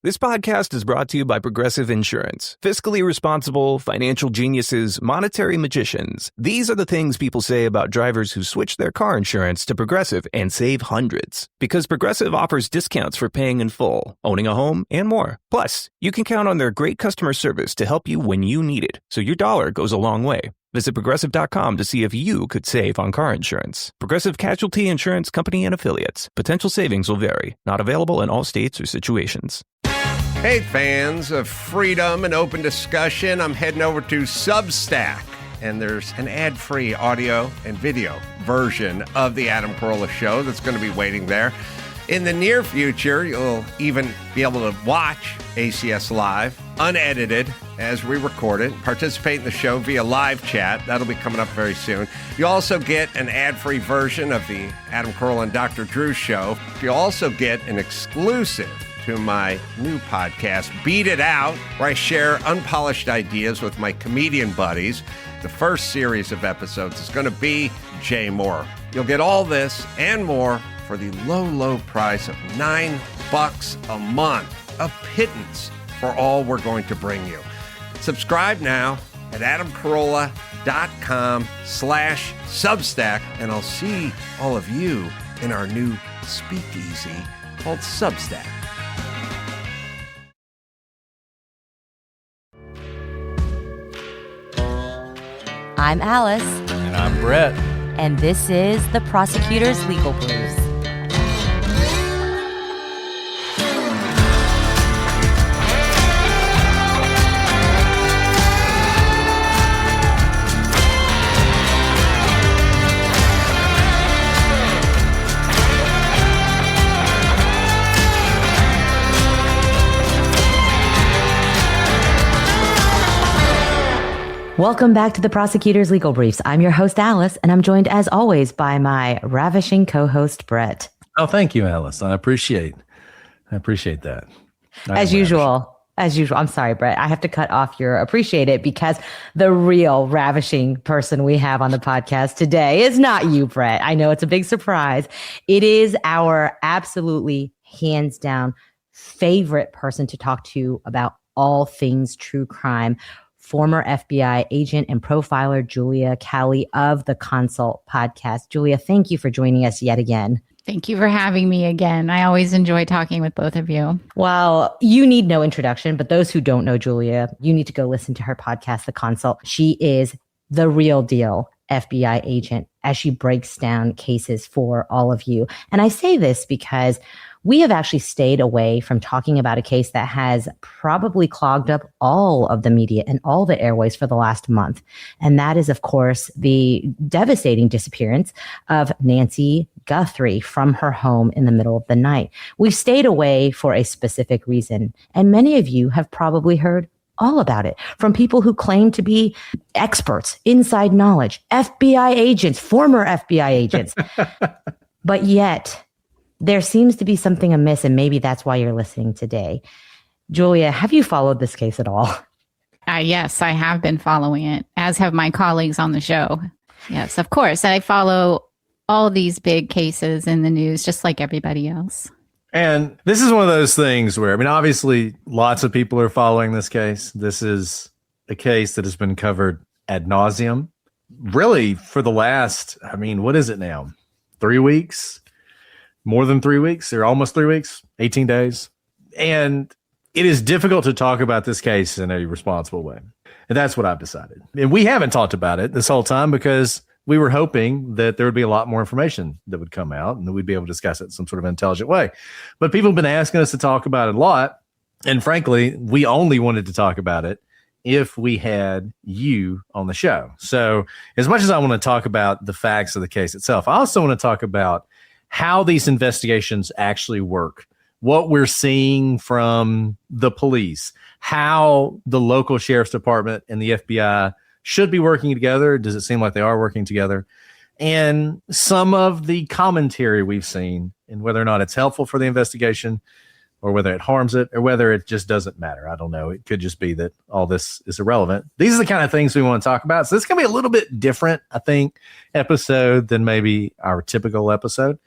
This podcast is brought to you by Progressive Insurance. Fiscally responsible, financial geniuses, monetary magicians. These are the things people say about drivers who switch their car insurance to Progressive and save hundreds. Because Progressive offers discounts for paying in full, owning a home, and more. Plus, you can count on their great customer service to help you when you need it, so your dollar goes a long way. Visit Progressive.com to see if you could save on car insurance. Progressive Casualty Insurance Company and Affiliates. Potential savings will vary. Not available in all states or situations. Hey, fans of freedom and open discussion, I'm heading over to Substack, and there's an ad-free audio and video version of The Adam Carolla Show that's going to be waiting there. In the near future, you'll even be able to watch ACS Live, unedited, as we record it, participate in the show via live chat. That'll be coming up very soon. You also get an ad-free version of the Adam Carolla and Dr. Drew Show. You also get an exclusive to my new podcast, Beat It Out, where I share unpolished ideas with my comedian buddies. The first series of episodes is going to be Jay Moore. You'll get all this and more for the low, low price of $9 a month, a pittance for all we're going to bring you. Subscribe now at adamcarolla.com/Substack, and I'll see all of you in our new speakeasy called Substack. I'm Alice. And I'm Brett. And this is the Prosecutor's Legal Briefs. Welcome back to the Prosecutor's Legal Briefs. I'm your host, Alice, and I'm joined, as always, by my ravishing co-host, Brett. Oh, thank you, Alice. I appreciate that. As usual. I'm sorry, Brett. I have to cut off your appreciate it because the real ravishing person we have on the podcast today is not you, Brett. I know it's a big surprise. It is our absolutely hands down favorite person to talk to about all things true crime. Former FBI agent and profiler Julia Cowley of the Consult podcast. Julia, thank you for joining us yet again. Thank you for having me again. I always enjoy talking with both of you. Well, you need no introduction, but those who don't know Julia, you need to go listen to her podcast, The Consult. She is the real deal FBI agent as she breaks down cases for all of you. And I say this because we have actually stayed away from talking about a case that has probably clogged up all of the media and all the airways for the last month. And that is, of course, the devastating disappearance of Nancy Guthrie from her home in the middle of the night. We've stayed away for a specific reason, and many of you have probably heard all about it from people who claim to be experts, inside knowledge, FBI agents, former FBI agents. But yet, there seems to be something amiss, and maybe that's why you're listening today. Julia, have you followed this case at all? Yes, I have been following it, as have my colleagues on the show. Yes, of course. I follow all these big cases in the news, just like everybody else. And this is one of those things where, obviously, lots of people are following this case. This is a case that has been covered ad nauseum, really, for the last, what is it now? 3 weeks? More than 3 weeks, or almost 3 weeks, 18 days. And it is difficult to talk about this case in a responsible way. And that's what I've decided. And we haven't talked about it this whole time because we were hoping that there would be a lot more information that would come out and that we'd be able to discuss it in some sort of intelligent way. But people have been asking us to talk about it a lot. And frankly, we only wanted to talk about it if we had you on the show. So as much as I want to talk about the facts of the case itself, I also want to talk about how these investigations actually work, what we're seeing from the police, how the local sheriff's department and the FBI should be working together. Does it seem like they are working together? And some of the commentary we've seen and whether or not it's helpful for the investigation or whether it harms it or whether it just doesn't matter. I don't know. It could just be that all this is irrelevant. These are the kind of things we want to talk about. So this is going to be a little bit different, I think, episode than maybe our typical episode.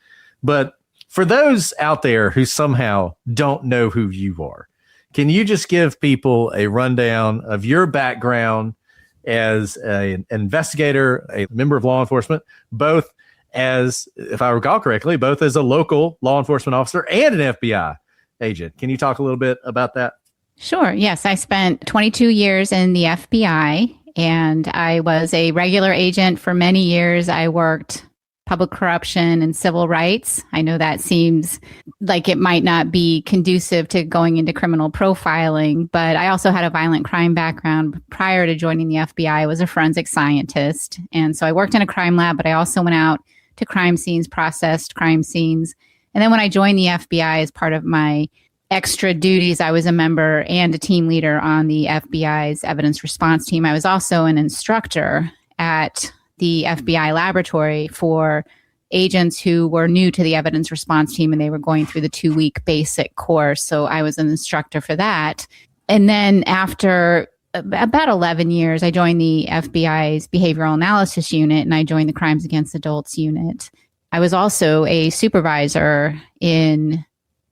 But for those out there who somehow don't know who you are, Can you just give people a rundown of your background as an investigator, a member of law enforcement, both as, if I recall correctly, both as a local law enforcement officer and an FBI agent? Can you talk a little bit about that? Sure. Yes. I spent 22 years in the FBI, and I was a regular agent for many years. I worked public corruption and civil rights. I know that seems like it might not be conducive to going into criminal profiling, but I also had a violent crime background. Prior to joining the FBI, I was a forensic scientist. And so I worked in a crime lab, but I also went out to crime scenes, processed crime scenes. And then when I joined the FBI as part of my extra duties, I was a member and a team leader on the FBI's evidence response team. I was also an instructor at the FBI laboratory for agents who were new to the evidence response team, and they were going through the 2-week basic course. So I was an instructor for that. And then after about 11 years, I joined the FBI's behavioral analysis unit, and I joined the crimes against adults unit. I was also a supervisor in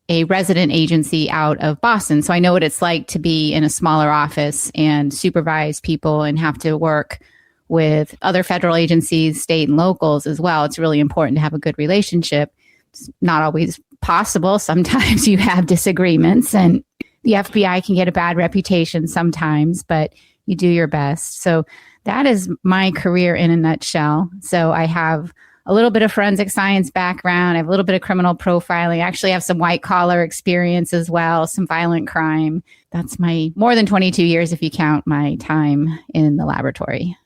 a resident agency out of Boston. So I know what it's like to be in a smaller office and supervise people and have to work with other federal agencies, state and locals as well. It's really important to have a good relationship. It's not always possible. Sometimes you have disagreements, and the FBI can get a bad reputation sometimes, but you do your best. So that is my career in a nutshell. So I have a little bit of forensic science background. I have a little bit of criminal profiling. I actually have some white collar experience as well, some violent crime. That's my more than 22 years if you count my time in the laboratory.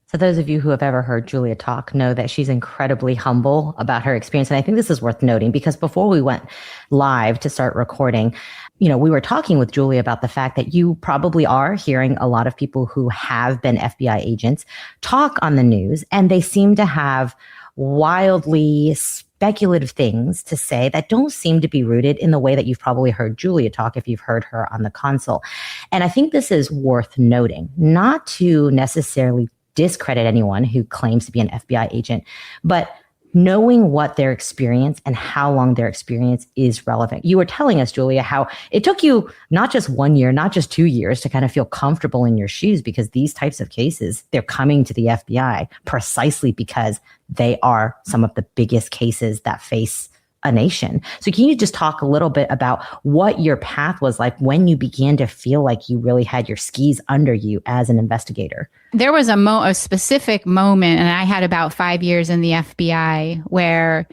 So those of you who have ever heard Julia talk know that she's incredibly humble about her experience. And I think this is worth noting because before we went live to start recording, we were talking with Julia about the fact that you probably are hearing a lot of people who have been FBI agents talk on the news, and they seem to have wildly speculative things to say that don't seem to be rooted in the way that you've probably heard Julia talk if you've heard her on the console. And I think this is worth noting, not to necessarily discredit anyone who claims to be an FBI agent, but knowing what their experience and how long their experience is relevant. You were telling us, Julia, how it took you not just 1 year, not just 2 years to kind of feel comfortable in your shoes, because these types of cases, they're coming to the FBI precisely because they are some of the biggest cases that face a nation. So can you just talk a little bit about what your path was like when you began to feel like you really had your skis under you as an investigator? There was a specific moment, and I had about 5 years in the FBI, where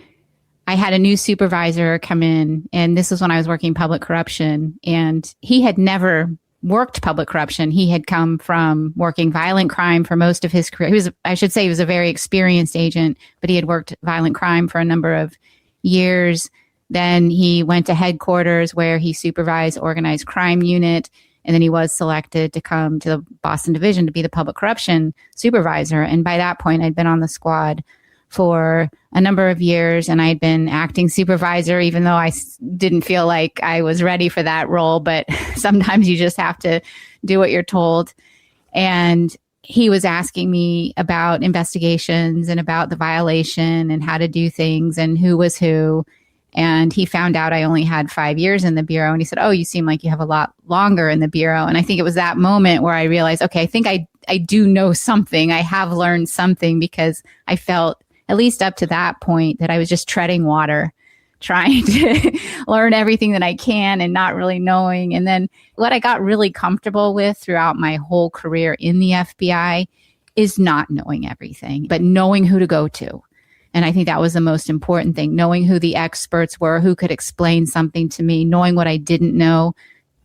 I had a new supervisor come in, and this was when I was working public corruption, and he had never worked public corruption. He had come from working violent crime for most of his career. He was a very experienced agent, but he had worked violent crime for a number of years. Then he went to headquarters where he supervised organized crime unit. And then he was selected to come to the Boston division to be the public corruption supervisor. And by that point, I'd been on the squad for a number of years, and I'd been acting supervisor, even though I didn't feel like I was ready for that role. But sometimes you just have to do what you're told. And he was asking me about investigations and about the violation and how to do things and who was who. And he found out I only had 5 years in the Bureau. And he said, "Oh, you seem like you have a lot longer in the Bureau." And I think it was that moment where I realized, okay, I think I do know something. I have learned something, because I felt, at least up to that point, that I was just treading water, trying to learn everything that I can and not really knowing. And then what I got really comfortable with throughout my whole career in the FBI is not knowing everything, but knowing who to go to. And I think that was the most important thing, knowing who the experts were, who could explain something to me, knowing what I didn't know.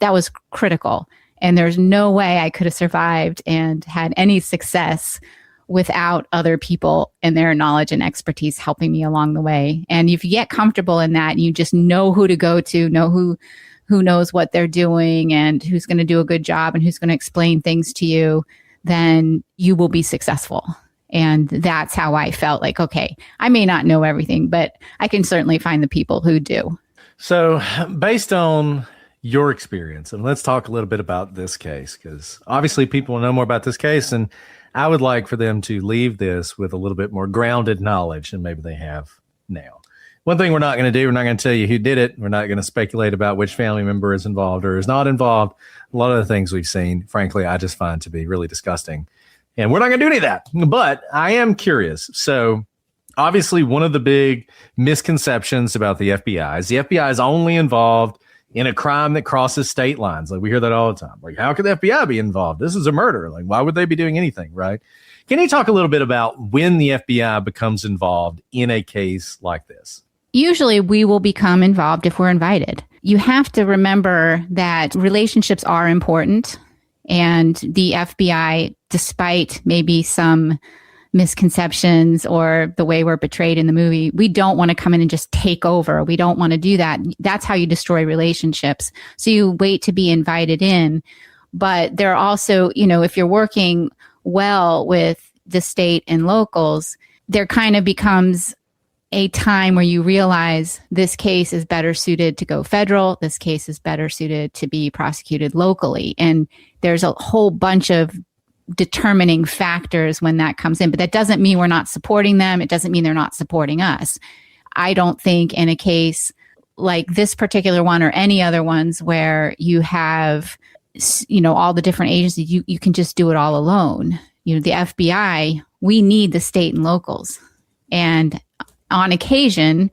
That was critical. And there's no way I could have survived and had any success without other people and their knowledge and expertise helping me along the way. And if you get comfortable in that, you just know who to go to, know who knows what they're doing and who's going to do a good job and who's going to explain things to you, then you will be successful. And that's how I felt like, okay, I may not know everything, but I can certainly find the people who do. So based on your experience, and let's talk a little bit about this case, because obviously people will know more about this case, and I would like for them to leave this with a little bit more grounded knowledge than maybe they have now. One thing we're not going to do, we're not going to tell you who did it. We're not going to speculate about which family member is involved or is not involved. A lot of the things we've seen, frankly, I just find to be really disgusting. And we're not going to do any of that. But I am curious. So obviously, one of the big misconceptions about the FBI is the FBI is only involved in a crime that crosses state lines. Like, we hear that all the time. Like, how could the FBI be involved? This is a murder. Like, why would they be doing anything, right? Can you talk a little bit about when the FBI becomes involved in a case like this? Usually we will become involved if we're invited. You have to remember that relationships are important, and the FBI, despite maybe some misconceptions or the way we're portrayed in the movie, we don't want to come in and just take over. We don't want to do that. That's how you destroy relationships. So you wait to be invited in. But there are also, if you're working well with the state and locals, there kind of becomes a time where you realize this case is better suited to go federal. This case is better suited to be prosecuted locally. And there's a whole bunch of determining factors when that comes in. But that doesn't mean we're not supporting them. It doesn't mean they're not supporting us. I don't think in a case like this particular one or any other ones where you have, all the different agencies, you can just do it all alone. The FBI, we need the state and locals. And on occasion,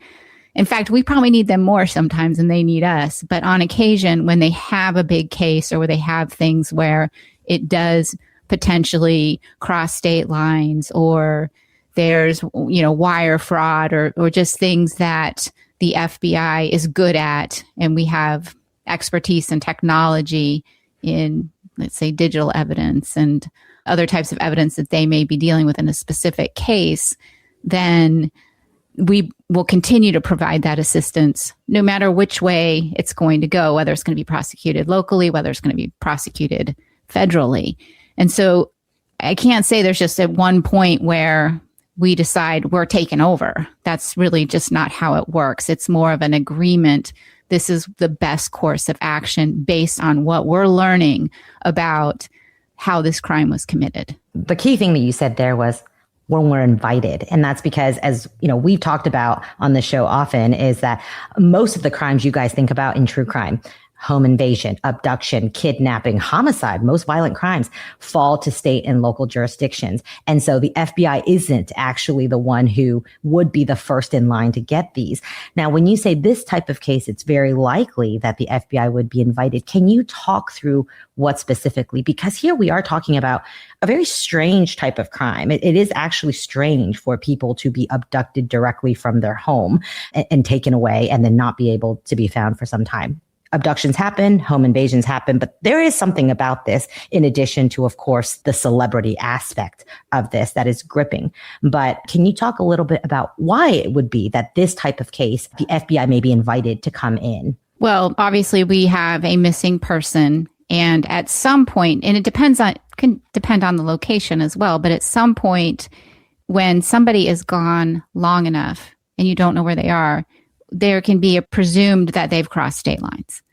in fact, we probably need them more sometimes than they need us. But on occasion, when they have a big case or where they have things where it does potentially cross state lines, or there's, wire fraud or just things that the FBI is good at, and we have expertise and technology in, let's say, digital evidence and other types of evidence that they may be dealing with in a specific case, then we will continue to provide that assistance no matter which way it's going to go, whether it's going to be prosecuted locally, whether it's going to be prosecuted federally. And so I can't say there's just at one point where we decide we're taking over. That's really just not how it works. It's more of an agreement. This is the best course of action based on what we're learning about how this crime was committed. The key thing that you said there was when we're invited. And that's because, as we've talked about on the show often, is that most of the crimes you guys think about in true crime, home invasion, abduction, kidnapping, homicide, most violent crimes fall to state and local jurisdictions. And so the FBI isn't actually the one who would be the first in line to get these. Now, when you say this type of case, it's very likely that the FBI would be invited. Can you talk through what specifically? Because here we are talking about a very strange type of crime. It is actually strange for people to be abducted directly from their home and taken away and then not be able to be found for some time. Abductions happen, home invasions happen, but there is something about this in addition to, of course, the celebrity aspect of this that is gripping. But can you talk a little bit about why it would be that this type of case, the FBI may be invited to come in? Well, obviously we have a missing person, and at some point, and can depend on the location as well, but at some point when somebody is gone long enough and you don't know where they are, there can be a presumed that they've crossed state lines.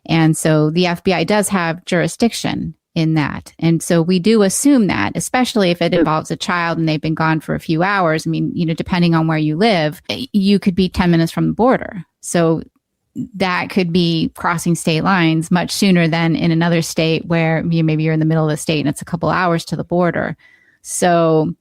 And so the FBI does have jurisdiction in that. And so we do assume that, especially if it involves a child and they've been gone for a few hours. I mean, depending on where you live, you could be 10 minutes from the border. So that could be crossing state lines much sooner than in another state where maybe you're in the middle of the state and it's a couple hours to the border. So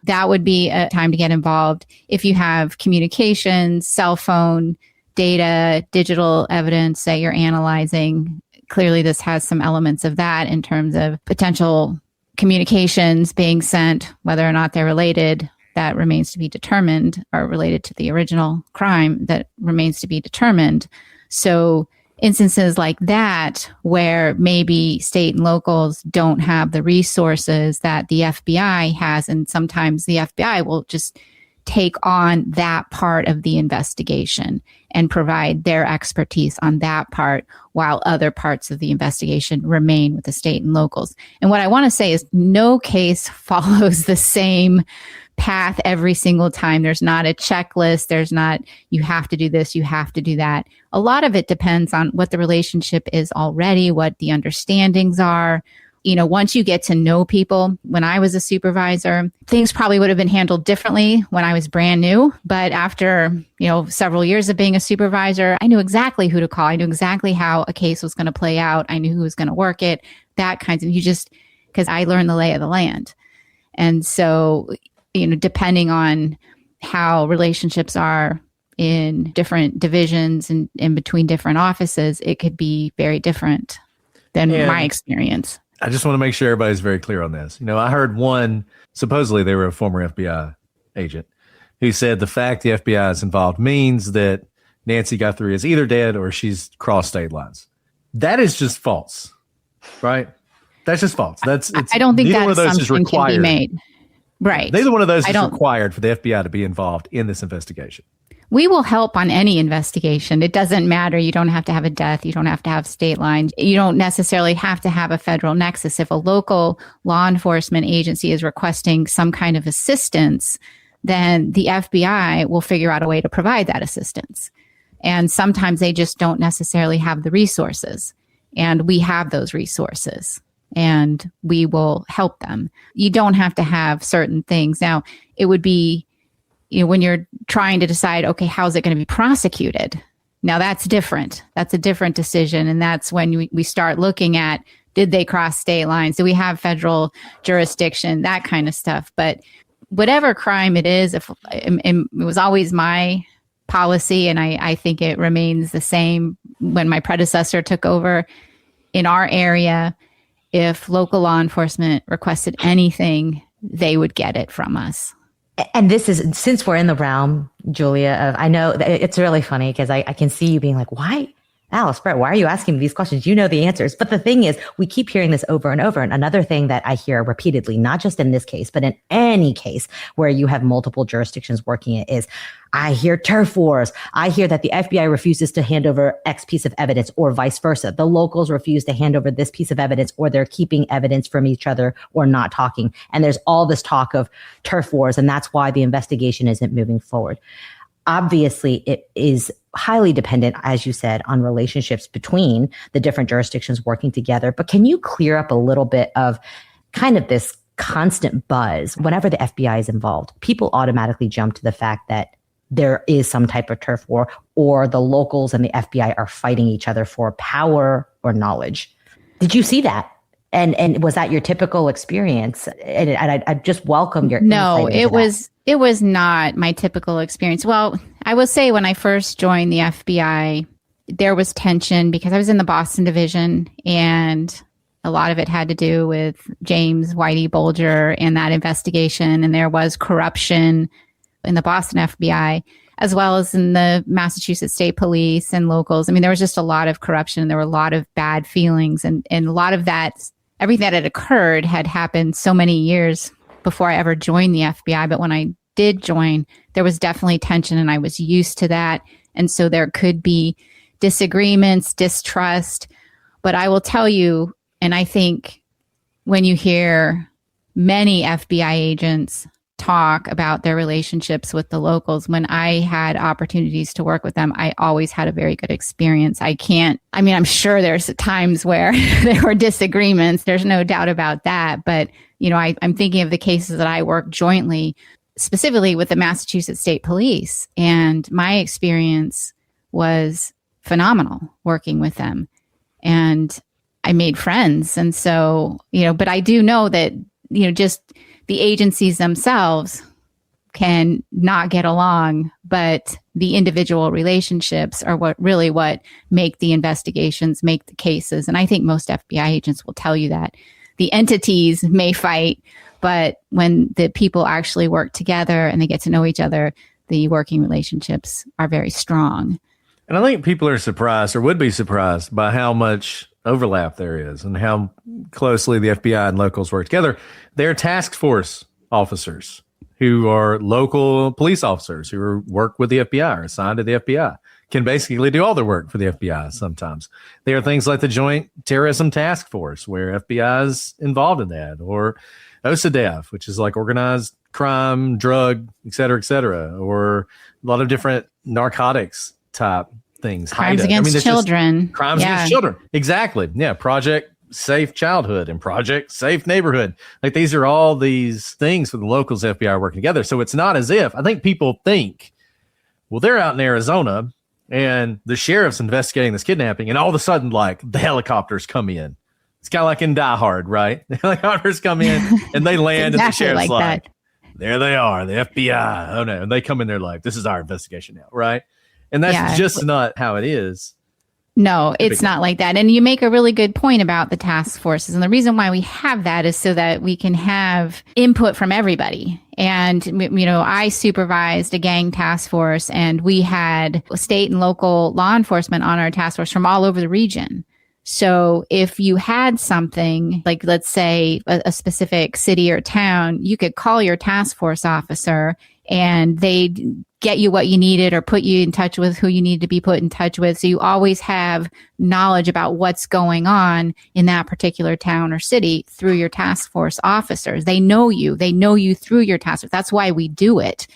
that would be a time to get involved. If you have communications, cell phone, data, digital evidence that you're analyzing, clearly this has some elements of that in terms of potential communications being sent, whether or not they're related, that remains to be determined, or related to the original crime, that remains to be determined. So instances like that, where maybe state and locals don't have the resources that the FBI has, and sometimes the FBI will just take on that part of the investigation and provide their expertise on that part, while other parts of the investigation remain with the state and locals. And what I want to say is no case follows the same path every single time. There's not a checklist. There's not, you have to do this, you have to do that. A lot of it depends on what the relationship is already, what the understandings are, Once you get to know people, when I was a supervisor, things probably would have been handled differently when I was brand new. But after, several years of being a supervisor, I knew exactly who to call. I knew exactly how a case was going to play out. I knew who was going to work it, that kinds of, because I learned the lay of the land. And so, depending on how relationships are in different divisions and in between different offices, it could be very different than my experience. I just want to make sure everybody's very clear on this. I heard one, supposedly they were a former FBI agent, who said the fact the FBI is involved means that Nancy Guthrie is either dead or she's crossed state lines. That is just false, right? That's just false. I don't think that assumption can be made. Right. Neither one of those is required for the FBI to be involved in this investigation. We will help on any investigation. It doesn't matter. You don't have to have a death. You don't have to have state lines. You don't necessarily have to have a federal nexus. If a local law enforcement agency is requesting some kind of assistance, then the FBI will figure out a way to provide that assistance. And sometimes they just don't necessarily have the resources. And we have those resources and we will help them. You don't have to have certain things. Now, it would be when you're trying to decide, okay, how's it going to be prosecuted? Now that's different. That's a different decision. And that's when we start looking at, did they cross state lines? Do we have federal jurisdiction? That kind of stuff. But whatever crime it is, it was always my policy, and I think it remains the same when my predecessor took over in our area. If local law enforcement requested anything, they would get it from us. And this is, since we're in the realm, Julia, I know it's really funny because I can see you being like, why, Alice, Brett, why are you asking me these questions? You know the answers. But the thing is, we keep hearing this over and over. And another thing that I hear repeatedly, not just in this case, but in any case where you have multiple jurisdictions working it, is I hear turf wars. I hear that the FBI refuses to hand over X piece of evidence or vice versa. The locals refuse to hand over this piece of evidence, or they're keeping evidence from each other or not talking. And there's all this talk of turf wars. And that's why the investigation isn't moving forward. Obviously, it is highly dependent, as you said, on relationships between the different jurisdictions working together. But can you clear up a little bit of kind of this constant buzz? Whenever the FBI is involved, people automatically jump to the fact that there is some type of turf war, or the locals and the FBI are fighting each other for power or knowledge. Did you see that? And was that your typical experience? And I just welcome your No, it was not my typical experience. Well, I will say when I first joined the FBI, there was tension because I was in the Boston division, and a lot of it had to do with James Whitey Bulger and that investigation. And there was corruption in the Boston FBI, as well as in the Massachusetts State Police and locals. I mean, there was just a lot of corruption. There were a lot of bad feelings, and a lot of that, everything that had occurred had happened so many years before I ever joined the FBI. But when I did join, there was definitely tension, and I was used to that. And so there could be disagreements, distrust. But I will tell you, and I think when you hear many FBI agents talk about their relationships with the locals, when I had opportunities to work with them, I always had a very good experience. I'm sure there's times where there were disagreements. There's no doubt about that. But, I'm thinking of the cases that I worked jointly, specifically with the Massachusetts State Police. And my experience was phenomenal working with them. And I made friends. And so, but I do know that, just the agencies themselves can not get along, but the individual relationships are what make the investigations, make the cases. And I think most FBI agents will tell you that. The entities may fight, but when the people actually work together and they get to know each other, the working relationships are very strong. And I think people are surprised, or would be surprised, by how much overlap there is and how closely the FBI and locals work together. They're task force officers who are local police officers who work with the FBI or assigned to the FBI, can basically do all their work for the FBI sometimes. There are things like the Joint Terrorism Task Force, where FBI is involved in that, or OCDEF, which is like organized crime, drug, et cetera, or a lot of different narcotics type things. Crimes against children. Crimes against children. Exactly. Yeah. Project Safe Childhood and Project Safe Neighborhood. Like, these are all these things for the locals FBI working together. So it's not as if, I think people think, well, they're out in Arizona and the sheriff's investigating this kidnapping, and all of a sudden, like, the helicopters come in. It's kind of like in Die Hard, right? The helicopters come in and they land, and the sheriff's like, there they are, the FBI. Oh no. And they come in there like, this is our investigation now, right? And that's just not how it is. No, it's not like that. And you make a really good point about the task forces. And the reason why we have that is so that we can have input from everybody. And, you know, I supervised a gang task force, and we had state and local law enforcement on our task force from all over the region. So if you had something like, let's say, a specific city or town, you could call your task force officer and they'd get you what you needed or put you in touch with who you need to be put in touch with. So you always have knowledge about what's going on in that particular town or city through your task force officers. They know you through your task force. That's why we do it.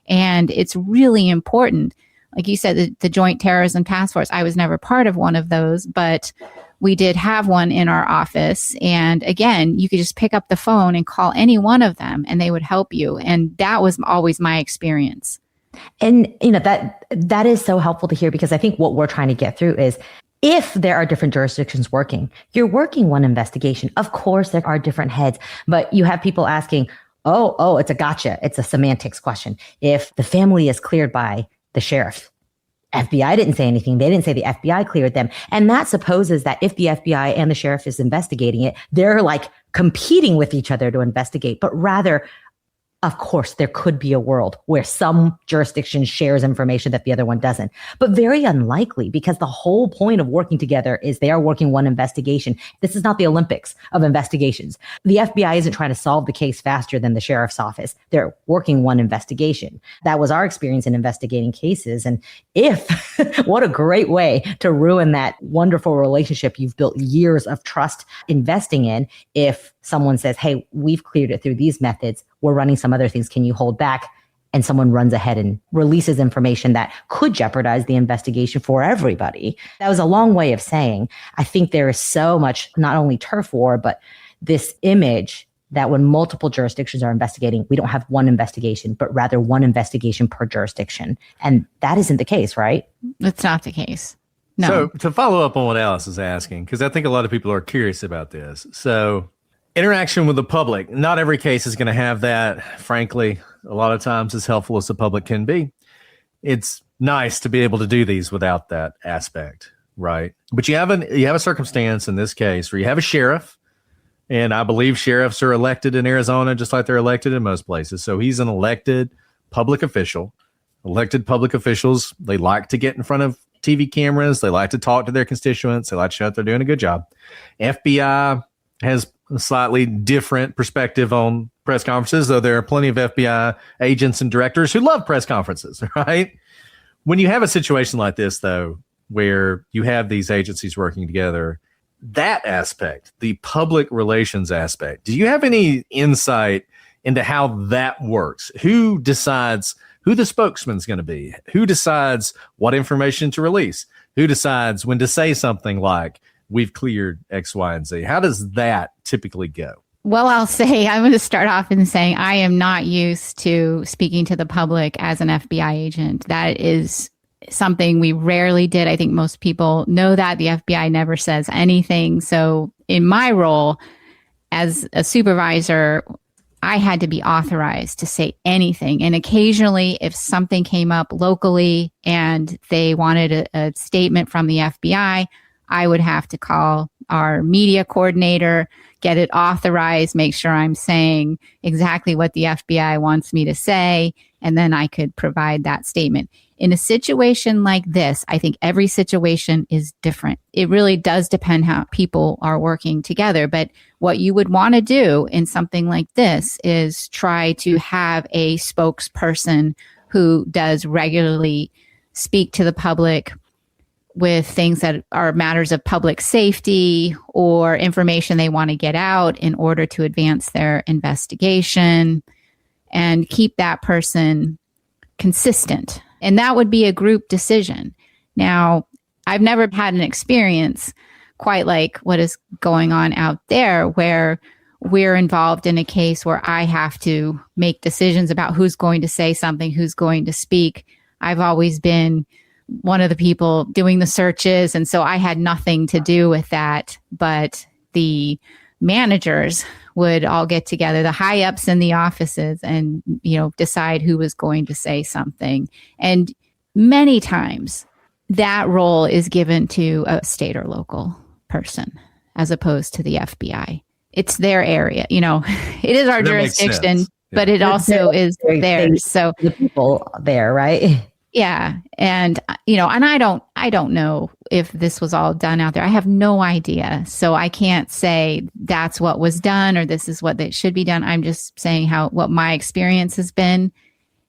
And it's really important. Like you said, the Joint Terrorism Task Force, I was never part of one of those, but we did have one in our office. And again, you could just pick up the phone and call any one of them and they would help you. And that was always my experience. And, you know, that is so helpful to hear, because I think what we're trying to get through is, if there are different jurisdictions working, you're working one investigation. Of course, there are different heads, but you have people asking, oh, it's a gotcha. It's a semantics question. If the family is cleared by the sheriff, FBI didn't say anything. They didn't say the FBI cleared them. And that supposes that if the FBI and the sheriff is investigating it, they're like competing with each other to investigate. But rather, of course, there could be a world where some jurisdiction shares information that the other one doesn't, but very unlikely, because the whole point of working together is they are working one investigation. This is not the Olympics of investigations. The FBI isn't trying to solve the case faster than the sheriff's office. They're working one investigation. That was our experience in investigating cases. And what a great way to ruin that wonderful relationship you've built years of trust investing in, if someone says, hey, we've cleared it through these methods, we're running some other things, can you hold back? And someone runs ahead and releases information that could jeopardize the investigation for everybody. That was a long way of saying, I think there is so much, not only turf war, but this image that when multiple jurisdictions are investigating, we don't have one investigation, but rather one investigation per jurisdiction. And that isn't the case, right? It's not the case. No. So to follow up on what Alice is asking, because I think a lot of people are curious about this. So interaction with the public, not every case is going to have that. Frankly, a lot of times, as helpful as the public can be, it's nice to be able to do these without that aspect, right? But you have a circumstance in this case where you have a sheriff, and I believe sheriffs are elected in Arizona just like they're elected in most places. So he's an elected public official. Elected public officials, they like to get in front of TV cameras. They like to talk to their constituents. They like to show that they're doing a good job. FBI has a slightly different perspective on press conferences, though there are plenty of FBI agents and directors who love press conferences, right? When you have a situation like this, though, where you have these agencies working together, that aspect, the public relations aspect, do you have any insight into how that works? Who decides who the spokesman's going to be? Who decides what information to release? Who decides when to say something like, we've cleared X, Y, and Z? How does that typically go? Well, I'm going to start off in saying I am not used to speaking to the public as an FBI agent. That is something we rarely did. I think most people know that the FBI never says anything. So in my role as a supervisor, I had to be authorized to say anything. And occasionally, if something came up locally and they wanted a statement from the FBI, I would have to call our media coordinator, get it authorized, make sure I'm saying exactly what the FBI wants me to say, and then I could provide that statement. In a situation like this, I think every situation is different. It really does depend how people are working together. But what you would want to do in something like this is try to have a spokesperson who does regularly speak to the public with things that are matters of public safety or information they want to get out in order to advance their investigation, and keep that person consistent. And that would be a group decision. Now, I've never had an experience quite like what is going on out there, where we're involved in a case where I have to make decisions about who's going to say something, who's going to speak. I've always been one of the people doing the searches, and so I had nothing to do with that. But the managers would all get together, the high ups in the offices, and, decide who was going to say something. And many times that role is given to a state or local person as opposed to the FBI. It's their area, it is our jurisdiction, but it also is theirs. So the people there, right? Yeah. And, and I don't know if this was all done out there. I have no idea. So I can't say that's what was done or this is what that should be done. I'm just saying what my experience has been.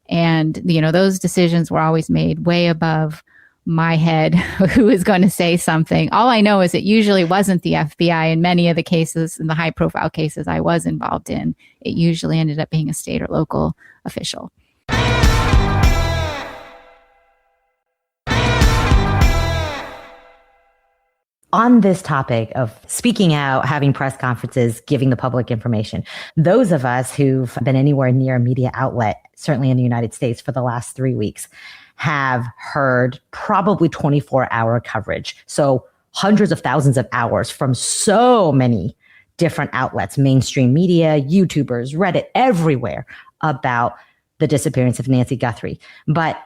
And, those decisions were always made way above my head, who is going to say something. All I know is it usually wasn't the FBI in many of the cases, in the high profile cases I was involved in. It usually ended up being a state or local official. On this topic of speaking out, having press conferences, giving the public information, those of us who've been anywhere near a media outlet, certainly in the United States for the last 3 weeks, have heard probably 24-hour coverage. So hundreds of thousands of hours from so many different outlets, mainstream media, YouTubers, Reddit, everywhere about the disappearance of Nancy Guthrie. But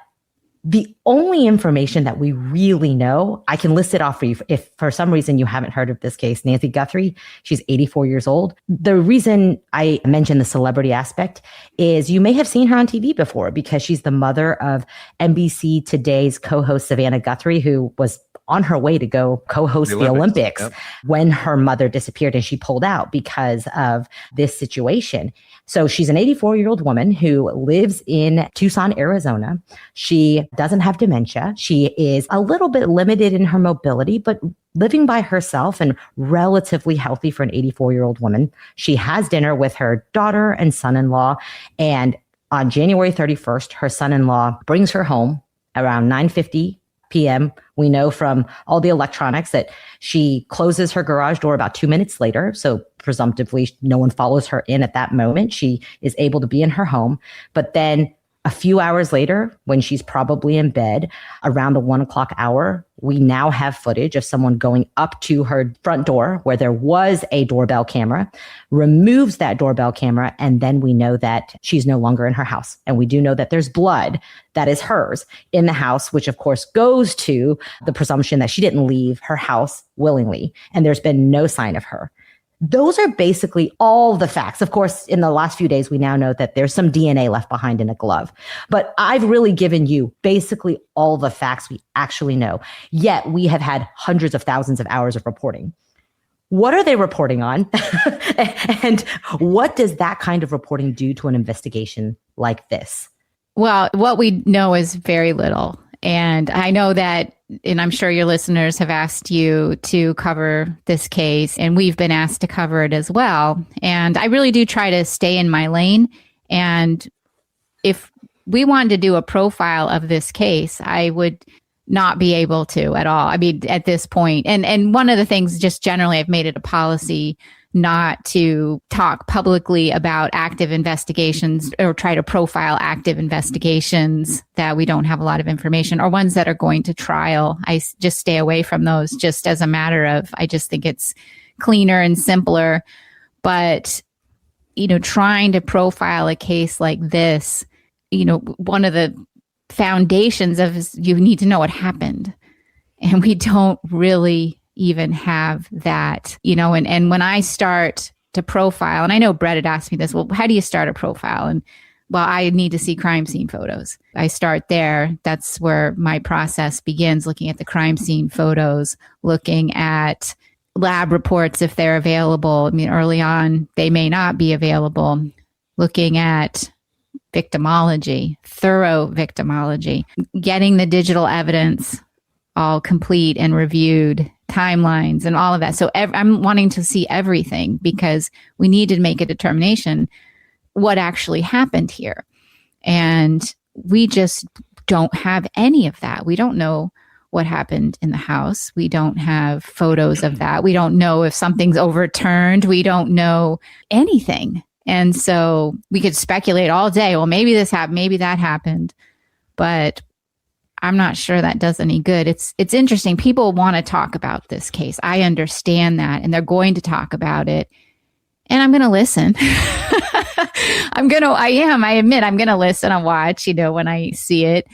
the only information that we really know, I can list it off for you. If for some reason you haven't heard of this case, Nancy Guthrie, she's 84 years old. The reason I mention the celebrity aspect is you may have seen her on TV before because she's the mother of NBC Today's co-host Savannah Guthrie, who was on her way to go co-host the Olympics when her mother disappeared and she pulled out because of this situation. So she's an 84-year-old woman who lives in Tucson, Arizona. She doesn't have dementia. She is a little bit limited in her mobility, but living by herself and relatively healthy for an 84-year-old woman. She has dinner with her daughter and son-in-law. And on January 31st, her son-in-law brings her home around 9:50 p.m. We know from all the electronics that she closes her garage door about 2 minutes later. So presumptively, no one follows her in at that moment. She is able to be in her home. But then a few hours later, when she's probably in bed around the 1 o'clock hour, we now have footage of someone going up to her front door where there was a doorbell camera, removes that doorbell camera, and then we know that she's no longer in her house. And we do know that there's blood that is hers in the house, which of course goes to the presumption that she didn't leave her house willingly. And there's been no sign of her. Those are basically all the facts. Of course, in the last few days, we now know that there's some DNA left behind in a glove. But I've really given you basically all the facts we actually know. Yet we have had hundreds of thousands of hours of reporting. What are they reporting on? And what does that kind of reporting do to an investigation like this? Well, what we know is very little. And I know that, and I'm sure your listeners have asked you to cover this case, and we've been asked to cover it as well. And I really do try to stay in my lane. And if we wanted to do a profile of this case, I would not be able to at all. I mean, at this point. And one of the things, just generally, I've made it a policy not to talk publicly about active investigations or try to profile active investigations that we don't have a lot of information, or ones that are going to trial. I just stay away from those just as a matter of, I just think it's cleaner and simpler. But, trying to profile a case like this, one of the foundations of is you need to know what happened. And we don't really even have that, and when I start to profile, and I know Brett had asked me this, well, how do you start a profile? And well, I need to see crime scene photos. I start there. That's where my process begins, looking at the crime scene photos, looking at lab reports if they're available. I mean, early on, they may not be available. Looking at victimology, thorough victimology, getting the digital evidence all complete and reviewed, timelines and all of that. So I'm wanting to see everything because we need to make a determination what actually happened here. And we just don't have any of that. We don't know what happened in the house. We don't have photos of that. We don't know if something's overturned. We don't know anything. And so we could speculate all day. Well, maybe this happened, maybe that happened. But I'm not sure that does any good. It's interesting. People want to talk about this case. I understand that. And they're going to talk about it. And I'm going to listen. I admit I'm going to listen and watch, when I see it.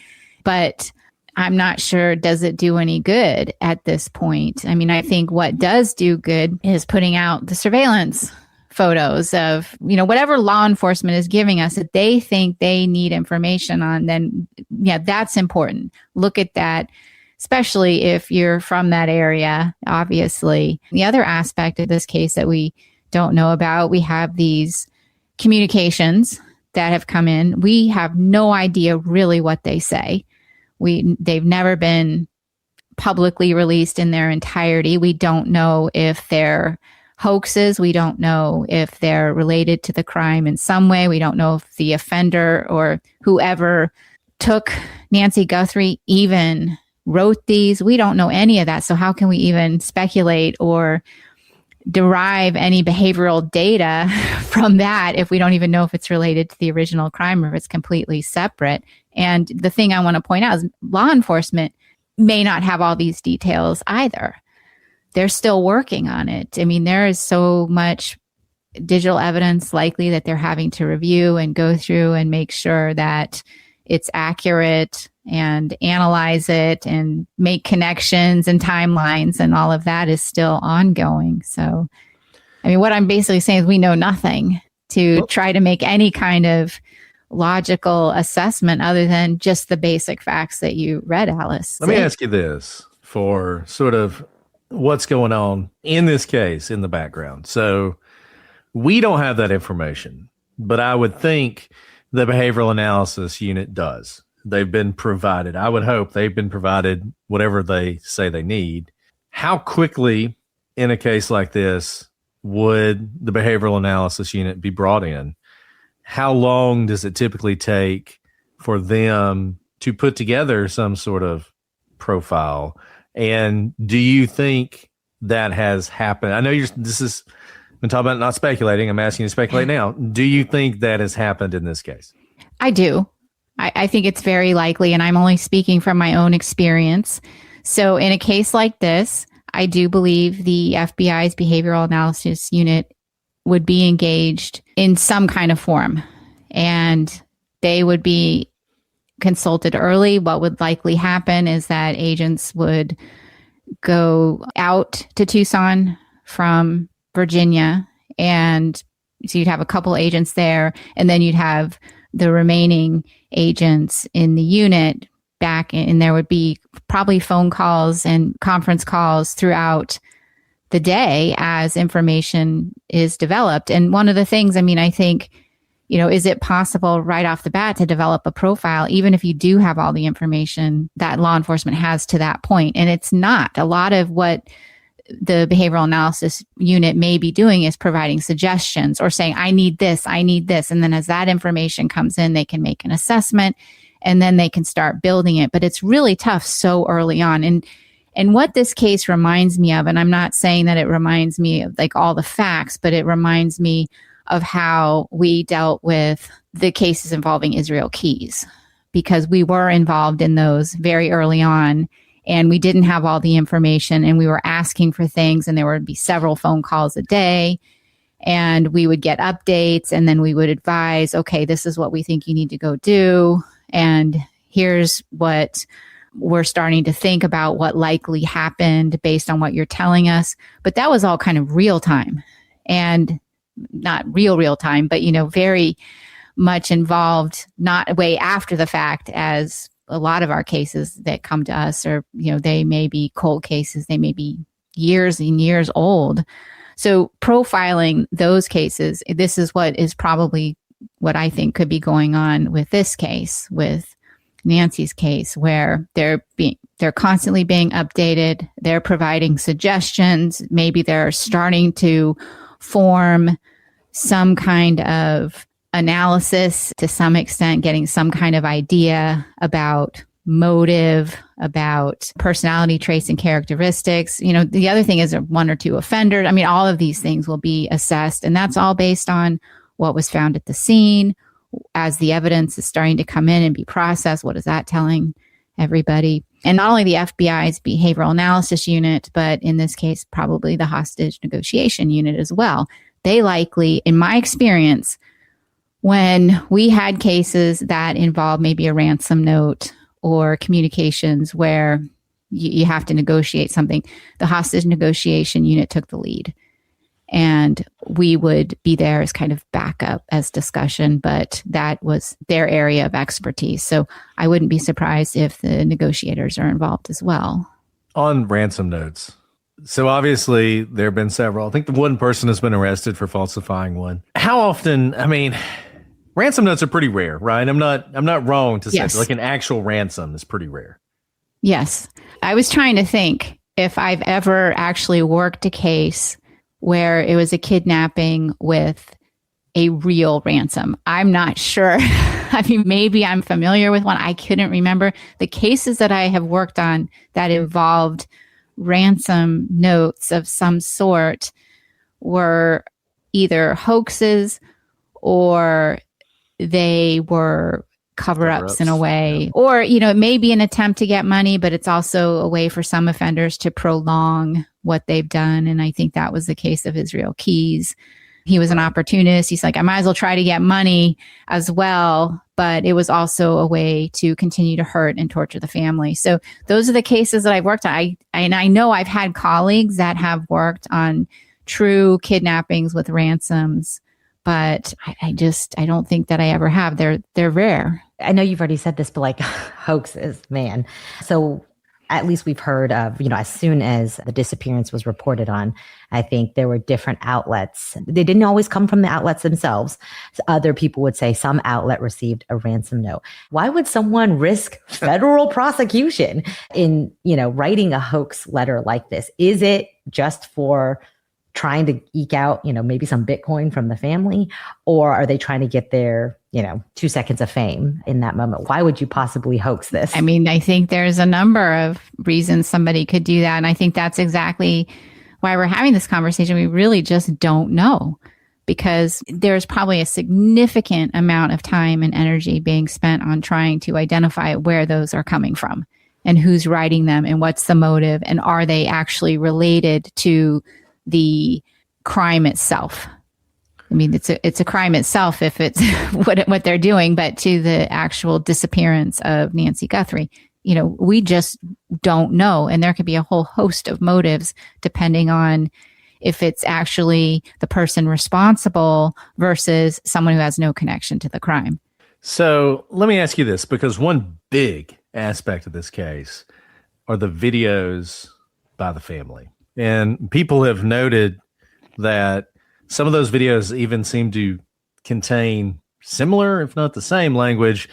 But I'm not sure, does it do any good at this point? I mean, I think what does do good is putting out the surveillance photos of, whatever law enforcement is giving us that they think they need information on, then yeah, that's important. Look at that, especially if you're from that area, obviously. The other aspect of this case that we don't know about, we have these communications that have come in. We have no idea really what they say. They've never been publicly released in their entirety. We don't know if they're hoaxes. We don't know if they're related to the crime in some way. We don't know if the offender or whoever took Nancy Guthrie even wrote these. We don't know any of that. So how can we even speculate or derive any behavioral data from that if we don't even know if it's related to the original crime or if it's completely separate? And the thing I want to point out is law enforcement may not have all these details either. They're still working on it. I mean, there is so much digital evidence likely that they're having to review and go through and make sure that it's accurate and analyze it and make connections and timelines, and all of that is still ongoing. So, I mean, what I'm basically saying is we know nothing to try to make any kind of logical assessment other than just the basic facts that you read, Alice. Let me ask you this for sort of what's going on in this case in the background. So we don't have that information, but I would think the behavioral analysis unit does. They've been provided. I would hope they've been provided whatever they say they need. How quickly in a case like this would the behavioral analysis unit be brought in? How long does it typically take for them to put together some sort of profile? And do you think that has happened? I know this is been talking about not speculating. I'm asking you to speculate now. Do you think that has happened in this case? I do. I think it's very likely, and I'm only speaking from my own experience. So in a case like this, I do believe the FBI's behavioral analysis unit would be engaged in some kind of form, and they would be consulted early. What would likely happen is that agents would go out to Tucson from Virginia, and so you'd have a couple agents there, and then you'd have the remaining agents in the unit back, and there would be probably phone calls and conference calls throughout the day as information is developed. And one of the things, I mean, I think, is it possible right off the bat to develop a profile, even if you do have all the information that law enforcement has to that point? And it's not. A lot of what the behavioral analysis unit may be doing is providing suggestions or saying, I need this. And then as that information comes in, they can make an assessment and then they can start building it. But it's really tough so early on. And what this case reminds me of, and I'm not saying that it reminds me of like all the facts, but it reminds me of how we dealt with the cases involving Israel Keys, because we were involved in those very early on. And we didn't have all the information, and we were asking for things, and there would be several phone calls a day, and we would get updates, and then we would advise, okay, this is what we think you need to go do, and here's what we're starting to think about what likely happened based on what you're telling us. But that was all kind of real time, and not real time, but, very much involved, not way after the fact as a lot of our cases that come to us are, they may be cold cases. They may be years and years old. So profiling those cases, this is what is probably what I think could be going on with this case, with Nancy's case, where they're constantly being updated. They're providing suggestions. Maybe they're starting to form some kind of analysis to some extent, getting some kind of idea about motive, about personality traits and characteristics. The other thing is one or two offenders. I mean, all of these things will be assessed, and that's all based on what was found at the scene. As the evidence is starting to come in and be processed, what is that telling everybody? And not only the FBI's behavioral analysis unit, but in this case, probably the hostage negotiation unit as well. They likely, in my experience, when we had cases that involve maybe a ransom note or communications where you have to negotiate something, the hostage negotiation unit took the lead. And we would be there as kind of backup as discussion, but that was their area of expertise. So I wouldn't be surprised if the negotiators are involved as well. On ransom notes. So obviously there have been several. I think the one person has been arrested for falsifying one. How often, I mean, ransom notes are pretty rare, right? I'm not wrong to say Yes. like an actual ransom is pretty rare. Yes. I was trying to think if I've ever actually worked a case where it was a kidnapping with a real ransom. I'm not sure. I mean, maybe I'm familiar with one. I couldn't remember. The cases that I have worked on that involved ransom notes of some sort were either hoaxes or they were cover-ups in a way, or, it may be an attempt to get money, but it's also a way for some offenders to prolong what they've done. And I think that was the case of Israel Keys. He was an opportunist. He's like, I might as well try to get money as well. But it was also a way to continue to hurt and torture the family. So those are the cases that I've worked on. I know I've had colleagues that have worked on true kidnappings with ransoms, but I don't think that I ever have. They're rare. I know you've already said this, but like hoaxes, man. So at least we've heard of, as soon as the disappearance was reported on, I think there were different outlets. They didn't always come from the outlets themselves. Other people would say some outlet received a ransom note. Why would someone risk federal prosecution in, writing a hoax letter like this? Is it just for trying to eke out, maybe some Bitcoin from the family? Or are they trying to get their, 2 seconds of fame in that moment? Why would you possibly hoax this? I mean, I think there's a number of reasons somebody could do that. And I think that's exactly why we're having this conversation. We really just don't know, because there's probably a significant amount of time and energy being spent on trying to identify where those are coming from and who's writing them and what's the motive and are they actually related to the crime itself. I mean, it's a crime itself if it's what they're doing, but to the actual disappearance of Nancy Guthrie, we just don't know. And there could be a whole host of motives depending on if it's actually the person responsible versus someone who has no connection to the crime. So let me ask you this, because one big aspect of this case are the videos by the family. And people have noted that some of those videos even seem to contain similar, if not the same, language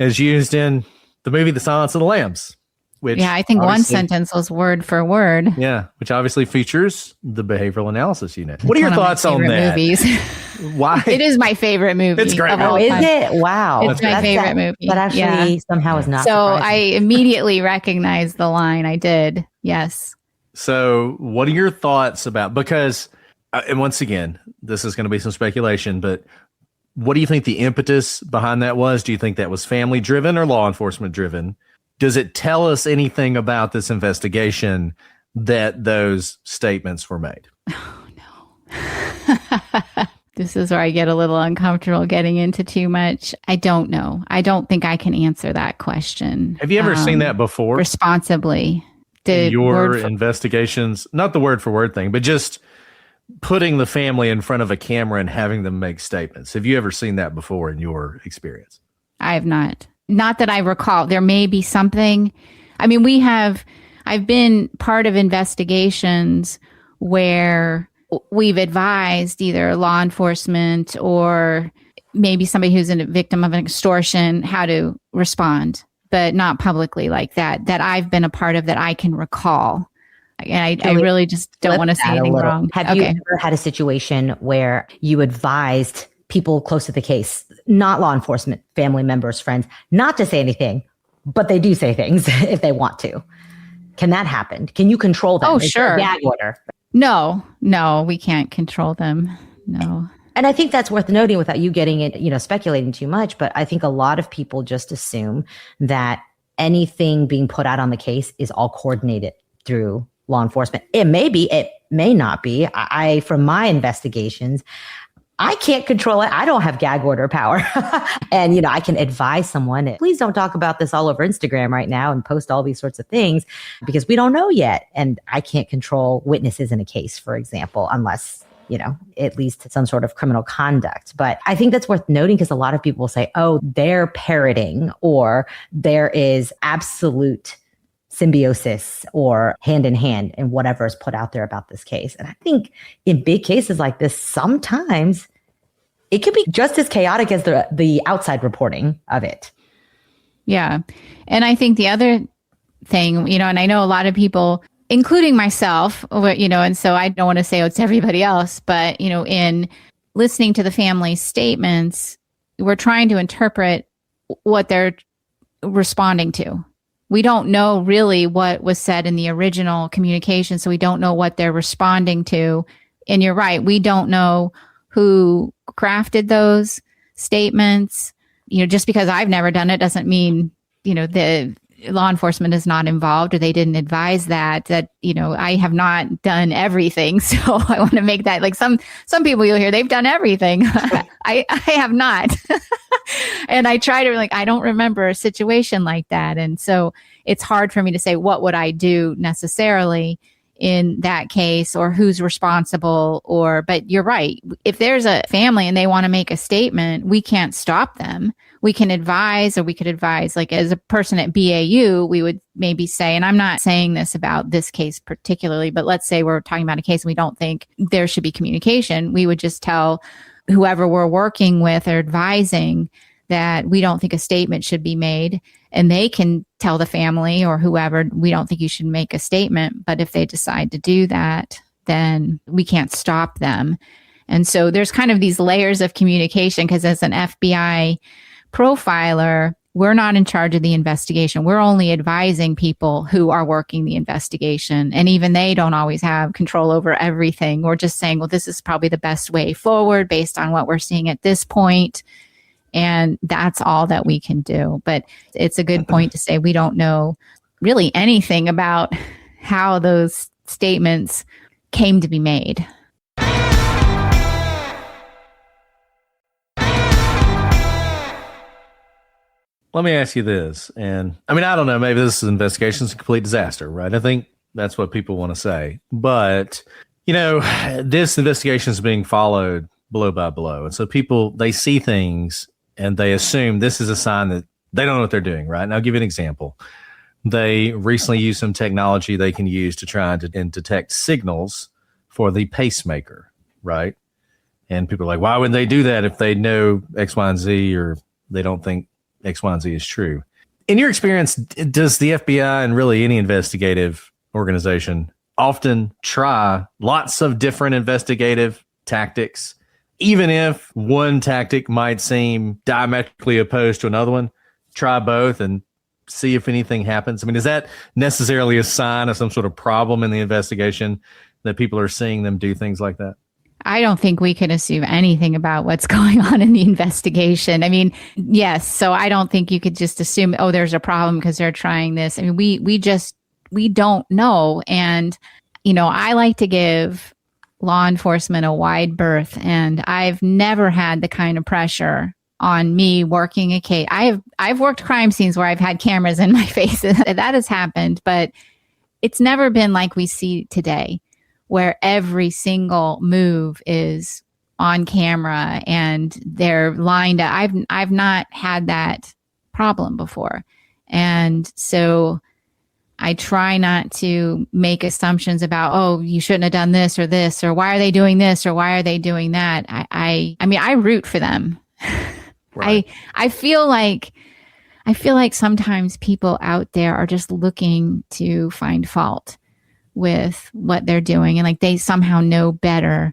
as used in the movie The Silence of the Lambs. Which I think one sentence was word for word. Yeah, which obviously features the behavioral analysis unit. What are your thoughts on that? Movies. Why? It is my favorite movie. It's great. Oh, is it? Wow. It's my favorite movie. But actually somehow is not. So surprising. I immediately recognized the line. I did. Yes. So what are your thoughts about, because, and once again, this is going to be some speculation, but what do you think the impetus behind that was? Do you think that was family driven or law enforcement driven? Does it tell us anything about this investigation that those statements were made? Oh, no. This is where I get a little uncomfortable getting into too much. I don't know. I don't think I can answer that question. Have you ever seen that before? Responsibly. Your investigations, not the word for word thing, but just putting the family in front of a camera and having them make statements. Have you ever seen that before in your experience? I have not. Not that I recall. There may be something. I mean, I've been part of investigations where we've advised either law enforcement or maybe somebody who's a victim of an extortion how to respond, but not publicly like that I've been a part of that I can recall. And I really just don't want to say anything wrong. Have you ever had a situation where you advised people close to the case, not law enforcement, family members, friends, not to say anything, but they do say things if they want to. Can that happen? Can you control them? Oh, Is there a sure. gag order? No, we can't control them. No. And I think that's worth noting without you getting it, speculating too much. But I think a lot of people just assume that anything being put out on the case is all coordinated through law enforcement. It may be, it may not be. From my investigations, I can't control it. I don't have gag order power. And, I can advise someone, please don't talk about this all over Instagram right now and post all these sorts of things because we don't know yet. And I can't control witnesses in a case, for example, unless at least some sort of criminal conduct. But I think that's worth noting because a lot of people will say, oh, they're parroting or there is absolute symbiosis or hand in hand in whatever is put out there about this case. And I think in big cases like this, sometimes it can be just as chaotic as the outside reporting of it. Yeah. And I think the other thing, and I know a lot of people, including myself, and so I don't want to say, it's everybody else, but, in listening to the family's statements, we're trying to interpret what they're responding to. We don't know really what was said in the original communication, so we don't know what they're responding to. And you're right, we don't know who crafted those statements. Just because I've never done it doesn't mean, the law enforcement is not involved or they didn't advise that, I have not done everything. So I want to make that like some people you'll hear they've done everything. I have not. And I try to I don't remember a situation like that. And so it's hard for me to say, what would I do necessarily in that case or who's responsible but you're right. If there's a family and they want to make a statement, we can't stop them. We can advise, or we could advise, as a person at BAU, we would maybe say, and I'm not saying this about this case particularly, but let's say we're talking about a case and we don't think there should be communication. We would just tell whoever we're working with or advising that we don't think a statement should be made. And they can tell the family or whoever, we don't think you should make a statement. But if they decide to do that, then we can't stop them. And so there's kind of these layers of communication because as an FBI profiler, we're not in charge of the investigation. We're only advising people who are working the investigation. And even they don't always have control over everything. We're just saying, well, this is probably the best way forward based on what we're seeing at this point. And that's all that we can do. But it's a good point to say we don't know really anything about how those statements came to be made. Let me ask you this. And I don't know, maybe this investigation is a complete disaster, right? I think that's what people want to say. But, this investigation is being followed blow by blow. And so people, they see things and they assume this is a sign that they don't know what they're doing, right? And I'll give you an example. They recently used some technology they can use to try and detect signals for the pacemaker, right? And people are like, why would they do that if they know X, Y, and Z or they don't think X, Y, and Z is true? In your experience, does the FBI and really any investigative organization often try lots of different investigative tactics, even if one tactic might seem diametrically opposed to another one? Try both and see if anything happens. Is that necessarily a sign of some sort of problem in the investigation that people are seeing them do things like that? I don't think we can assume anything about what's going on in the investigation. Yes. So I don't think you could just assume, oh, there's a problem because they're trying this. We don't know. And, I like to give law enforcement a wide berth, and I've never had the kind of pressure on me working a case. I've worked crime scenes where I've had cameras in my face. That has happened, but it's never been like we see today, where every single move is on camera and they're lined up. I've not had that problem before. And so I try not to make assumptions about, oh, you shouldn't have done this, or why are they doing this, or why are they doing that? I root for them. Right. I feel like sometimes people out there are just looking to find fault with what they're doing, and they somehow know better.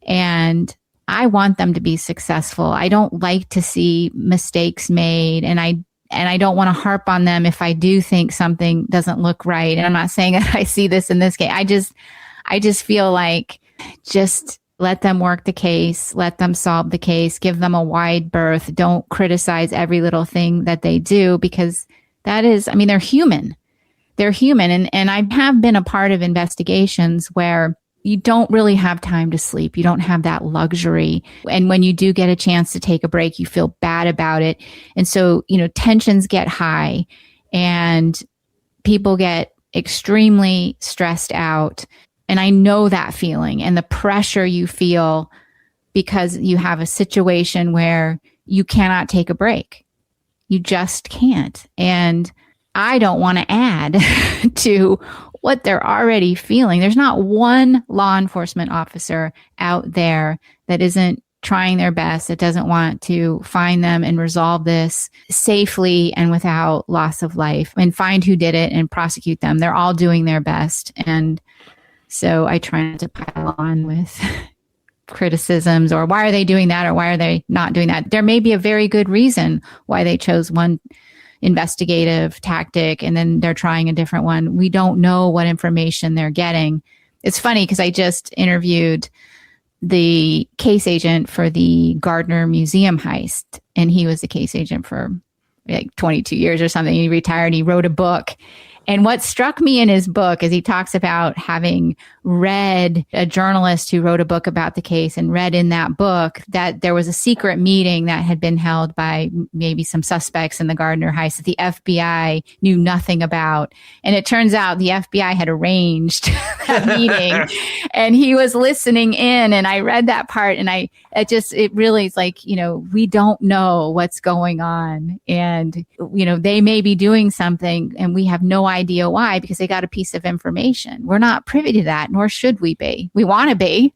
And I want them to be successful. I don't like to see mistakes made, and I And I don't want to harp on them if I do think something doesn't look right. And I'm not saying that I see this in this case. I just feel like just let them work the case, let them solve the case, give them a wide berth. Don't criticize every little thing that they do, because that is, I mean, they're human. They're human. And I have been a part of investigations where you don't really have time to sleep. You don't have that luxury. And when you do get a chance to take a break, you feel bad about it. And so, tensions get high and people get extremely stressed out. And I know that feeling and the pressure you feel because you have a situation where you cannot take a break. You just can't. And I don't want to add to what they're already feeling. There's not one law enforcement officer out there that isn't trying their best, that doesn't want to find them and resolve this safely and without loss of life and find who did it and prosecute them. They're all doing their best. And so I try not to pile on with criticisms or why are they doing that or why are they not doing that? There may be a very good reason why they chose one investigative tactic and then they're trying a different one. We don't know what information they're getting. It's funny because I just interviewed the case agent for the Gardner Museum heist, and he was the case agent for like 22 years or something. He retired. He wrote a book. And what struck me in his book is he talks about having read a journalist who wrote a book about the case and read in that book that there was a secret meeting that had been held by maybe some suspects in the Gardner heist that the FBI knew nothing about. And it turns out the FBI had arranged that meeting and he was listening in. And I read that part and it really is like, we don't know what's going on. And, they may be doing something and we have no idea why, because they got a piece of information. We're not privy to that, nor should we be. We want to be.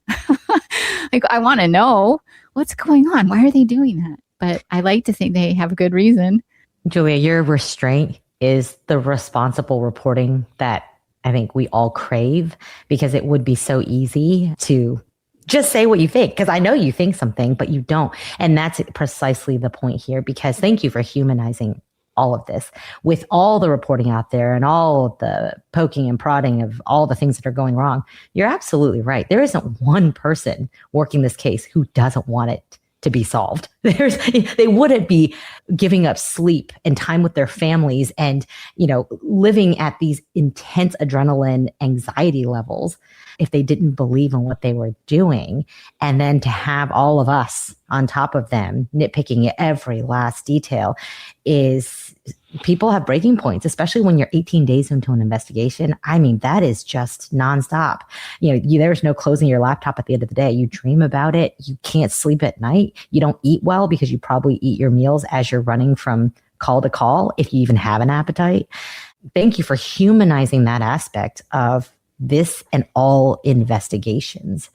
Like, I want to know what's going on. Why are they doing that? But I like to think they have a good reason. Julia, your restraint is the responsible reporting that I think we all crave, because it would be so easy to just say what you think, because I know you think something, but you don't. And that's precisely the point here, because thank you for humanizing all of this. With all the reporting out there and all of the poking and prodding of all the things that are going wrong, you're absolutely right. There isn't one person working this case who doesn't want it to be solved. They wouldn't be giving up sleep and time with their families and, living at these intense adrenaline anxiety levels if they didn't believe in what they were doing. And then to have all of us on top of them nitpicking every last detail is, people have breaking points, especially when you're 18 days into an investigation. I mean, that is just nonstop. There's no closing your laptop at the end of the day. You dream about it. You can't sleep at night. You don't eat well because you probably eat your meals as you're running from call to call, if you even have an appetite. Thank you for humanizing that aspect of this and all investigations.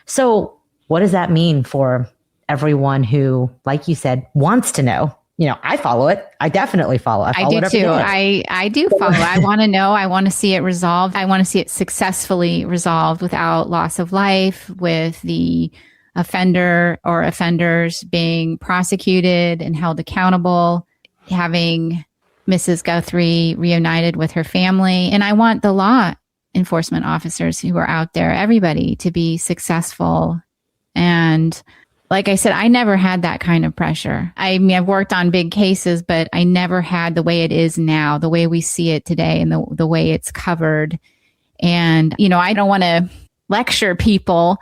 So what does that mean for everyone who, like you said, wants to know? I follow it. I definitely follow. I do too. I do follow. I want to know. I want to see it resolved. I want to see it successfully resolved without loss of life, with the offender or offenders being prosecuted and held accountable, having Mrs. Guthrie reunited with her family. And I want the law enforcement officers who are out there, everybody, to be successful. And like I said, I never had that kind of pressure. I mean, I've worked on big cases, but I never had the way it is now, the way we see it today and the way it's covered. And, I don't want to lecture people,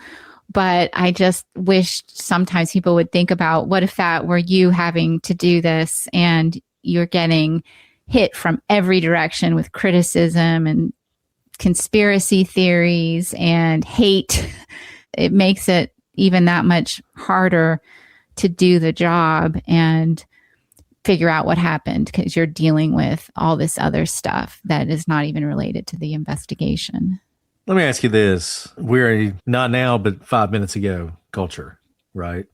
but I just wish sometimes people would think about, what if that were you having to do this and you're getting hit from every direction with criticism and conspiracy theories and hate. It makes it even that much harder to do the job and figure out what happened, because you're dealing with all this other stuff that is not even related to the investigation. Let me ask you this. We're not now, but 5 minutes ago culture, right?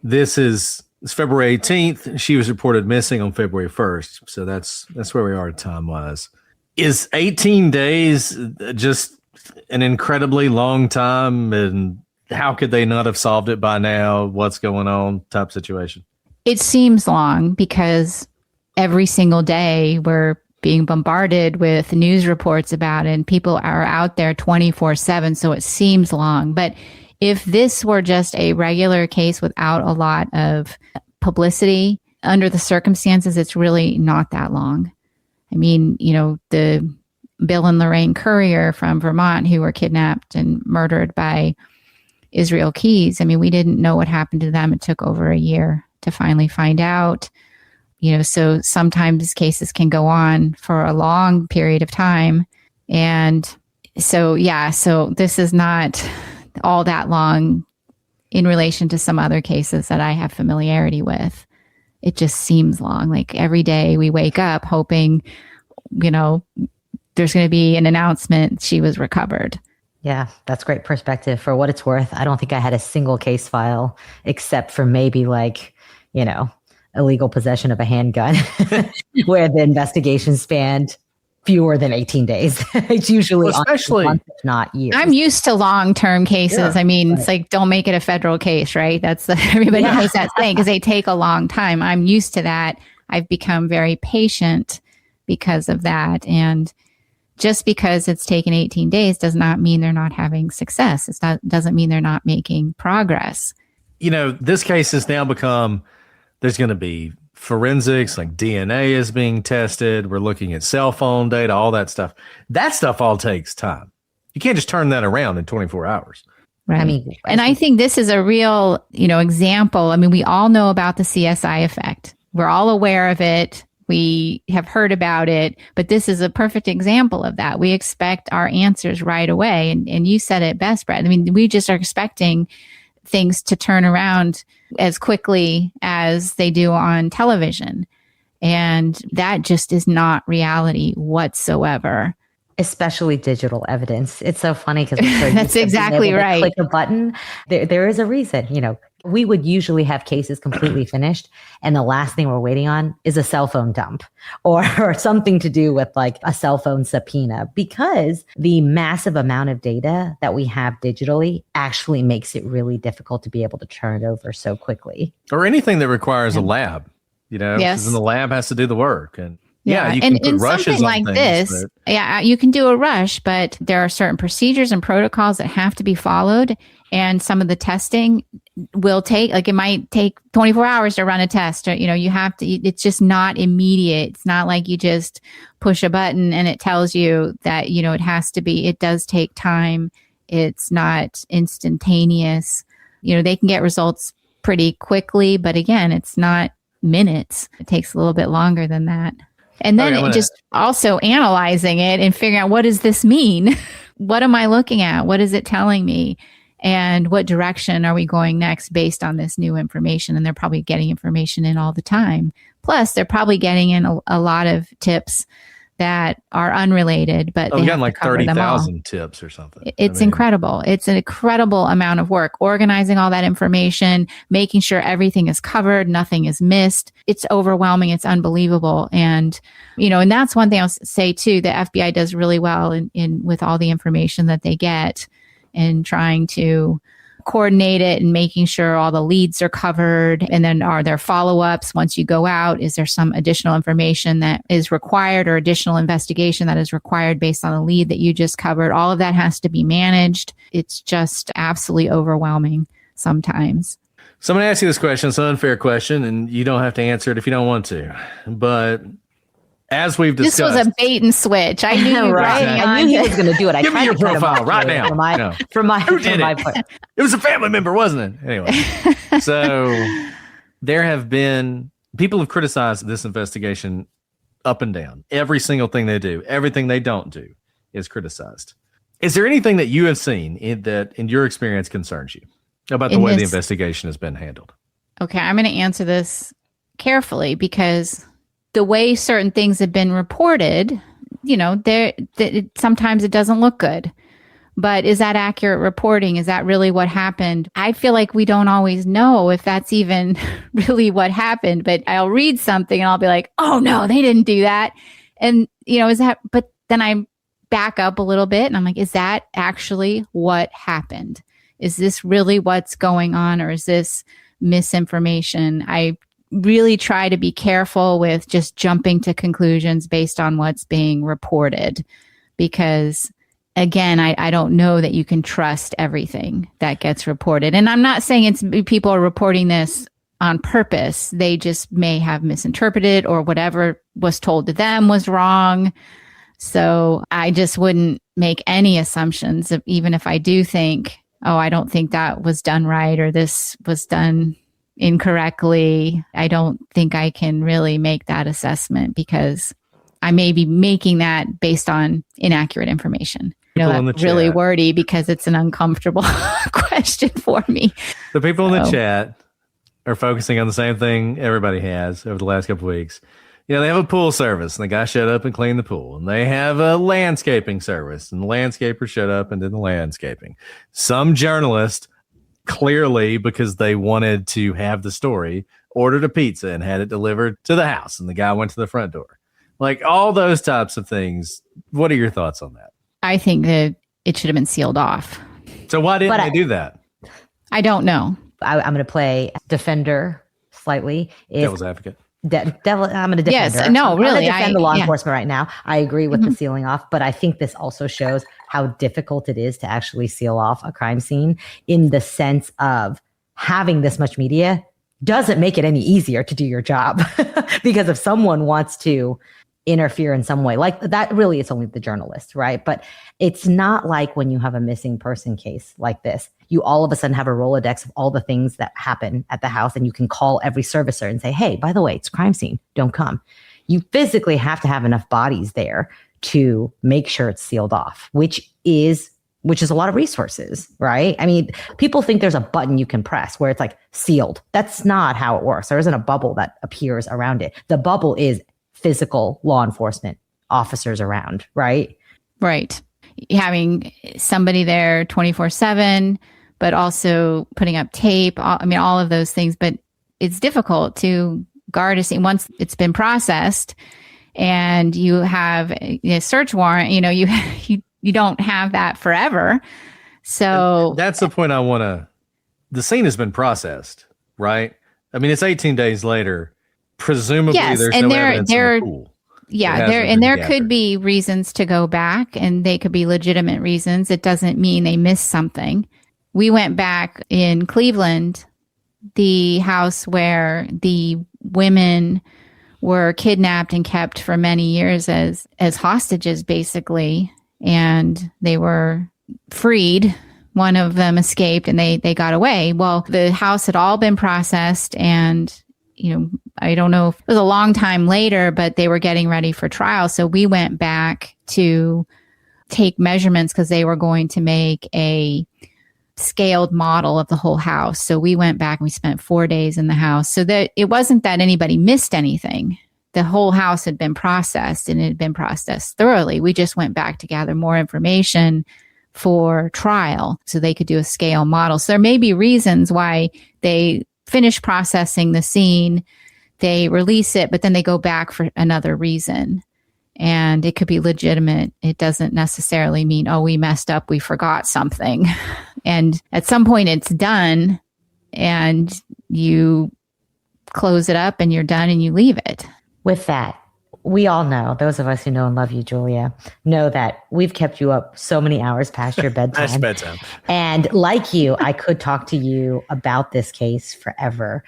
It's February 18th. She was reported missing on February 1st. So that's where we are time-wise. Is 18 days just an incredibly long time? And how could they not have solved it by now? What's going on type situation? It seems long because every single day we're being bombarded with news reports about it, and people are out there 24/7. So it seems long. But if this were just a regular case without a lot of publicity, under the circumstances, it's really not that long. I mean, the Bill and Lorraine Currier from Vermont who were kidnapped and murdered by Israel Keys. I mean, we didn't know what happened to them. It took over a year to finally find out. So sometimes cases can go on for a long period of time. And so this is not all that long in relation to some other cases that I have familiarity with. It just seems long. Like every day we wake up hoping, there's going to be an announcement she was recovered. Yeah, that's great perspective. For what it's worth, I don't think I had a single case file except for maybe illegal possession of a handgun where the investigation spanned fewer than 18 days. It's usually especially months, if not years. I'm used to long-term cases. Yeah, I mean, It's like, don't make it a federal case, right? Everybody knows that saying because they take a long time. I'm used to that. I've become very patient because of that. And just because it's taken 18 days does not mean they're not having success. Doesn't mean they're not making progress. This case has now become, there's going to be forensics, like DNA is being tested. We're looking at cell phone data, all that stuff. That stuff all takes time. You can't just turn that around in 24 hours. Right. And I think this is a real, example. I mean, we all know about the CSI effect. We're all aware of it. We have heard about it, but this is a perfect example of that. We expect our answers right away. And you said it best, Brett. I mean, we just are expecting things to turn around as quickly as they do on television. And that just is not reality whatsoever. Especially digital evidence. It's so funny because that's exactly right. Click a button. There is a reason. We would usually have cases completely finished, and the last thing we're waiting on is a cell phone dump or something to do with like a cell phone subpoena, because the massive amount of data that we have digitally actually makes it really difficult to be able to turn it over so quickly. Or anything that requires a lab, Yes. Because the lab has to do the work. And yeah, you can and put rushes something on like things, this, you can do a rush, but there are certain procedures and protocols that have to be followed. And some of the testing will take, it might take 24 hours to run a test. Or, you have to, it's just not immediate. It's not like you just push a button and it tells you that, it has to be, it does take time. It's not instantaneous. They can get results pretty quickly, but again, it's not minutes. It takes a little bit longer than that. And then just also analyzing it and figuring out, what does this mean? What am I looking at? What is it telling me? And what direction are we going next based on this new information? And they're probably getting information in all the time. Plus, they're probably getting in a lot of tips that are unrelated, but we got like 30,000 tips or something. It's incredible. It's an incredible amount of work, organizing all that information, making sure everything is covered, nothing is missed. It's overwhelming. It's unbelievable. And, and that's one thing I'll say too, the FBI does really well in with all the information that they get and trying to coordinate it and making sure all the leads are covered. And then are there follow-ups once you go out? Is there some additional information that is required or additional investigation that is required based on the lead that you just covered? All of that has to be managed. It's just absolutely overwhelming sometimes. So I'm going to ask you this question. It's an unfair question, and you don't have to answer it if you don't want to. But as we've discussed, this was a bait and switch. I knew you were I knew he was going to do it. Give me your profile right now. From my Who did it? It was a family member, wasn't it? Anyway, so there have been people have criticized this investigation up and down. Every single thing they do, everything they don't do, is criticized. Is there anything that you have seen that, in your experience, concerns you about the way the investigation has been handled? Okay, I'm going to answer this carefully because the way certain things have been reported, sometimes it doesn't look good. But is that accurate reporting? Is that really what happened? I feel like we don't always know if that's even really what happened. But I'll read something and I'll be like, oh no, they didn't do that. And, but then I back up a little bit and I'm like, is that actually what happened? Is this really what's going on, or is this misinformation? I really try to be careful with just jumping to conclusions based on what's being reported, because again, I don't know that you can trust everything that gets reported. And I'm not saying people are reporting this on purpose. They just may have misinterpreted, or whatever was told to them was wrong. So I just wouldn't make any assumptions, even if I do think, oh, I don't think that was done right, or this was done incorrectly. I don't think I can really make that assessment, because I may be making that based on inaccurate information. That's really wordy because it's an uncomfortable question for me. The people in the chat are focusing on the same thing everybody has over the last couple of weeks. They have a pool service, and the guy showed up and cleaned the pool. And they have a landscaping service, and the landscaper showed up and did the landscaping. Some journalist, clearly because they wanted to have the story, ordered a pizza and had it delivered to the house, and the guy went to the front door. Like all those types of things. What are your thoughts on that? I think that it should have been sealed off. So why didn't they do that? I don't know. I'm going to play defender slightly. Devil's advocate. I'm going to defend yes, her. no, really. I'm going to defend the law enforcement right now. I agree with the sealing off, but I think this also shows how difficult it is to actually seal off a crime scene, in the sense of having this much media doesn't make it any easier to do your job. Because if someone wants to interfere in some way like that, really it's only the journalist, right? But it's not like when you have a missing person case like this, you all of a sudden have a Rolodex of all the things that happen at the house, and you can call every servicer and say, hey, by the way, it's a crime scene, don't come. You physically have to have enough bodies there to make sure it's sealed off, which is a lot of resources, right? I mean, people think there's a button you can press where it's like sealed. That's not how it works. There isn't a bubble that appears around it. The bubble is physical law enforcement officers around, right? Right. Having somebody there 24/7, but also putting up tape. All of those things. But it's difficult to guard a scene once it's been processed, and you have a search warrant. You don't have that forever. So that's the point I want to. The scene has been processed, right? I mean, it's 18 days later. Presumably, yes, there's and no evidence in the pool. Yeah, there could be reasons to go back, and they could be legitimate reasons. It doesn't mean they missed something. We went back in Cleveland, the house where the women were kidnapped and kept for many years as hostages, basically, and they were freed. One of them escaped, and they got away. Well, the house had all been processed, and I don't know if it was a long time later, but they were getting ready for trial. So we went back to take measurements because they were going to make a scaled model of the whole house. So we went back and we spent 4 days in the house. So that it wasn't that anybody missed anything. The whole house had been processed, and it had been processed thoroughly. We just went back to gather more information for trial so they could do a scale model. So there may be reasons why they finish processing the scene, they release it, but then they go back for another reason. And it could be legitimate. It doesn't necessarily mean, oh, we messed up, we forgot something. And at some point it's done, and you close it up and you're done and you leave it. With that, we all know, those of us who know and love you, Julia, know that we've kept you up so many hours past your bedtime. Past bedtime. And like you, I could talk to you about this case forever.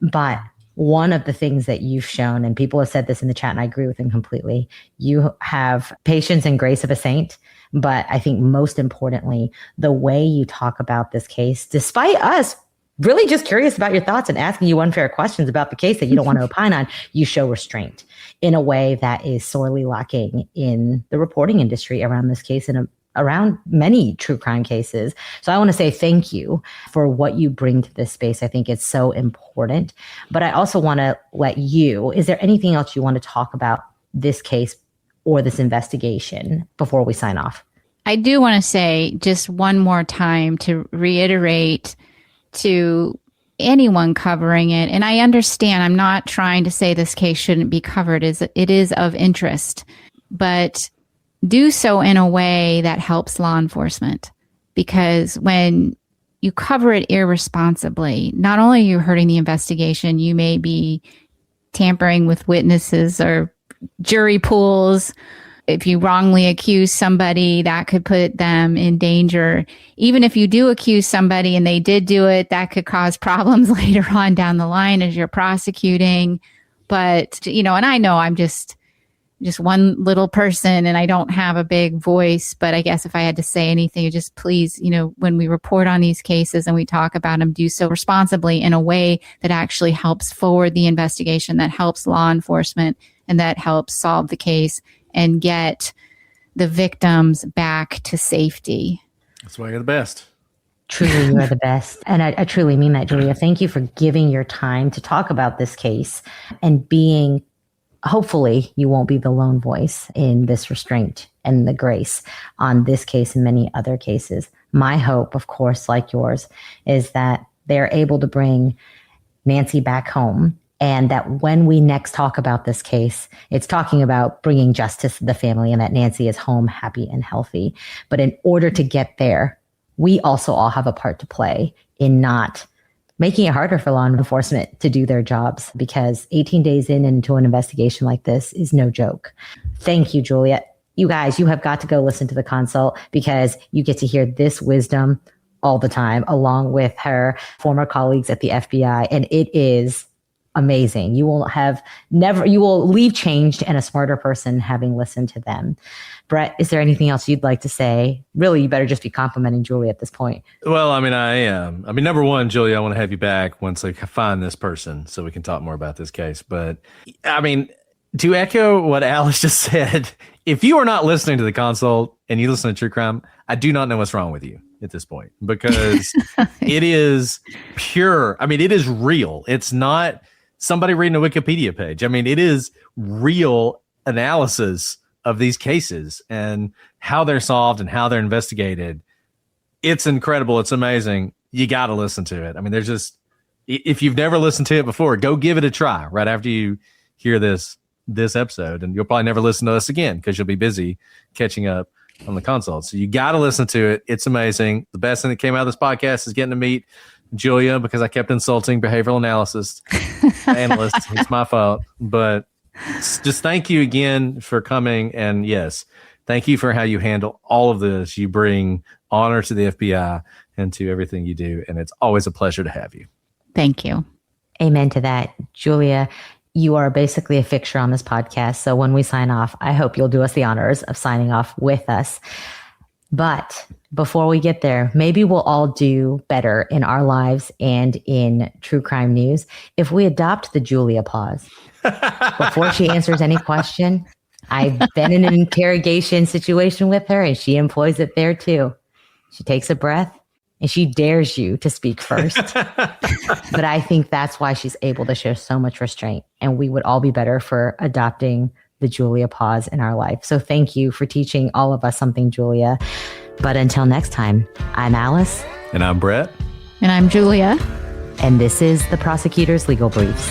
But one of the things that you've shown, and people have said this in the chat, and I agree with them completely, you have patience and grace of a saint. But I think most importantly, the way you talk about this case, despite us really just curious about your thoughts and asking you unfair questions about the case that you don't want to opine on, you show restraint in a way that is sorely lacking in the reporting industry around this case and around many true crime cases. So I want to say thank you for what you bring to this space. I think it's so important. But I also want to let you, is there anything else you want to talk about this case or this investigation before we sign off? I do want to say just one more time to reiterate to anyone covering it. And I understand, I'm not trying to say this case shouldn't be covered. It is of interest, but do so in a way that helps law enforcement. Because when you cover it irresponsibly, not only are you hurting the investigation, you may be tampering with witnesses or jury pools. If you wrongly accuse somebody, that could put them in danger. Even if you do accuse somebody and they did do it, that could cause problems later on down the line as you're prosecuting. But, and I know I'm just one little person and I don't have a big voice, but I guess if I had to say anything, just please, when we report on these cases and we talk about them, do so responsibly in a way that actually helps forward the investigation, that helps law enforcement, and that helps solve the case and get the victims back to safety. That's why you're the best. Truly, you are the best. And I truly mean that, Julia. Thank you for giving your time to talk about this case and being, hopefully, you won't be the lone voice in this restraint and the grace on this case and many other cases. My hope, of course, like yours, is that they're able to bring Nancy back home, and that when we next talk about this case, it's talking about bringing justice to the family and that Nancy is home, happy and healthy. But in order to get there, we also all have a part to play in not making it harder for law enforcement to do their jobs, because 18 days into an investigation like this is no joke. Thank you, Julia. You guys, you have got to go listen to the consult, because you get to hear this wisdom all the time, along with her former colleagues at the FBI. And it is amazing. You will leave changed and a smarter person having listened to them. Brett, is there anything else you'd like to say? Really, you better just be complimenting Julia at this point. Well, I am. Number one, Julia, I want to have you back once I find this person so we can talk more about this case. But to echo what Alice just said, if you are not listening to the consult and you listen to True Crime, I do not know what's wrong with you at this point, because it is pure. It is real. It's not somebody reading a Wikipedia page. It is real analysis of these cases and how they're solved and how they're investigated. It's incredible. It's amazing. You got to listen to it. There's just, if you've never listened to it before, go give it a try right after you hear this episode, and you'll probably never listen to us again because you'll be busy catching up on the consult. So you got to listen to it. It's amazing. The best thing that came out of this podcast is getting to meet Julia, because I kept insulting behavioral analysts. It's my fault. But just thank you again for coming. And yes, thank you for how you handle all of this. You bring honor to the FBI and to everything you do. And it's always a pleasure to have you. Thank you. Amen to that. Julia, you are basically a fixture on this podcast. So when we sign off, I hope you'll do us the honors of signing off with us. But before we get there, maybe we'll all do better in our lives and in true crime news if we adopt the Julia pause. Before she answers any question, I've been in an interrogation situation with her, and she employs it there too. She takes a breath and she dares you to speak first. But I think that's why she's able to show so much restraint, and we would all be better for adopting the Julia pause in our life. So thank you for teaching all of us something, Julia. But until next time, I'm Alice. And I'm Brett. And I'm Julia. And this is the Prosecutor's Legal Briefs.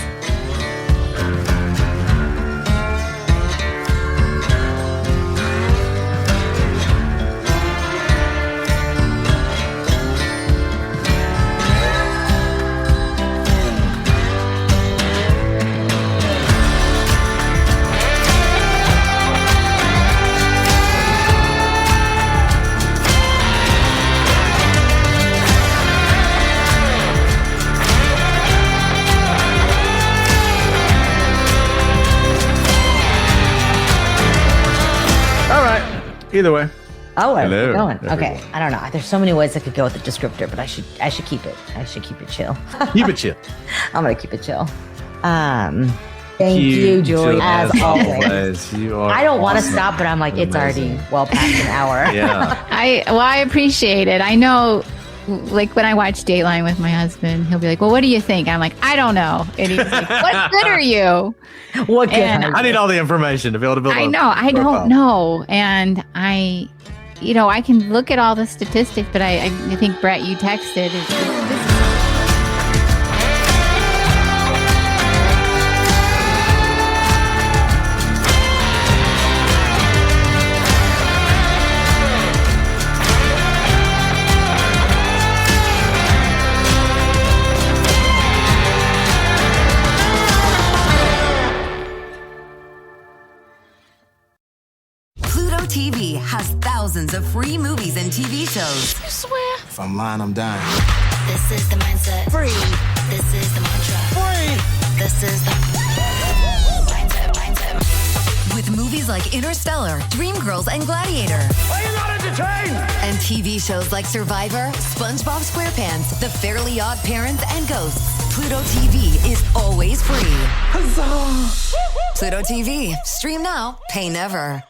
Either way. Oh, where Hello, we're going? everyone. Okay, I don't know. There's so many ways I could go with the descriptor, but I should keep it. I should keep it chill. Keep it chill. I'm gonna keep it chill. Thank you, Julie, as always. You are I don't want to awesome. stop, but I'm like, it's Amazing. already well past an hour. Yeah. I appreciate it. I know, like when I watch Dateline with my husband, he'll be like, well, what do you think? I'm like, I don't know. And he's like, what good are you? What good? And are I you? need all the information to be able to build I a know. I profile. don't know. And I can look at all the statistics, but I think, Brett, you texted. This thousands of free movies and TV shows. You swear? If I'm lying, I'm dying. This is the mindset. Free. This is the mantra. Free. This is the mindset. With movies like Interstellar, Dreamgirls, and Gladiator. Are you not entertained? And TV shows like Survivor, SpongeBob SquarePants, The Fairly Odd Parents, and Ghosts. Pluto TV is always free. Huzzah! Pluto TV. Stream now, pay never.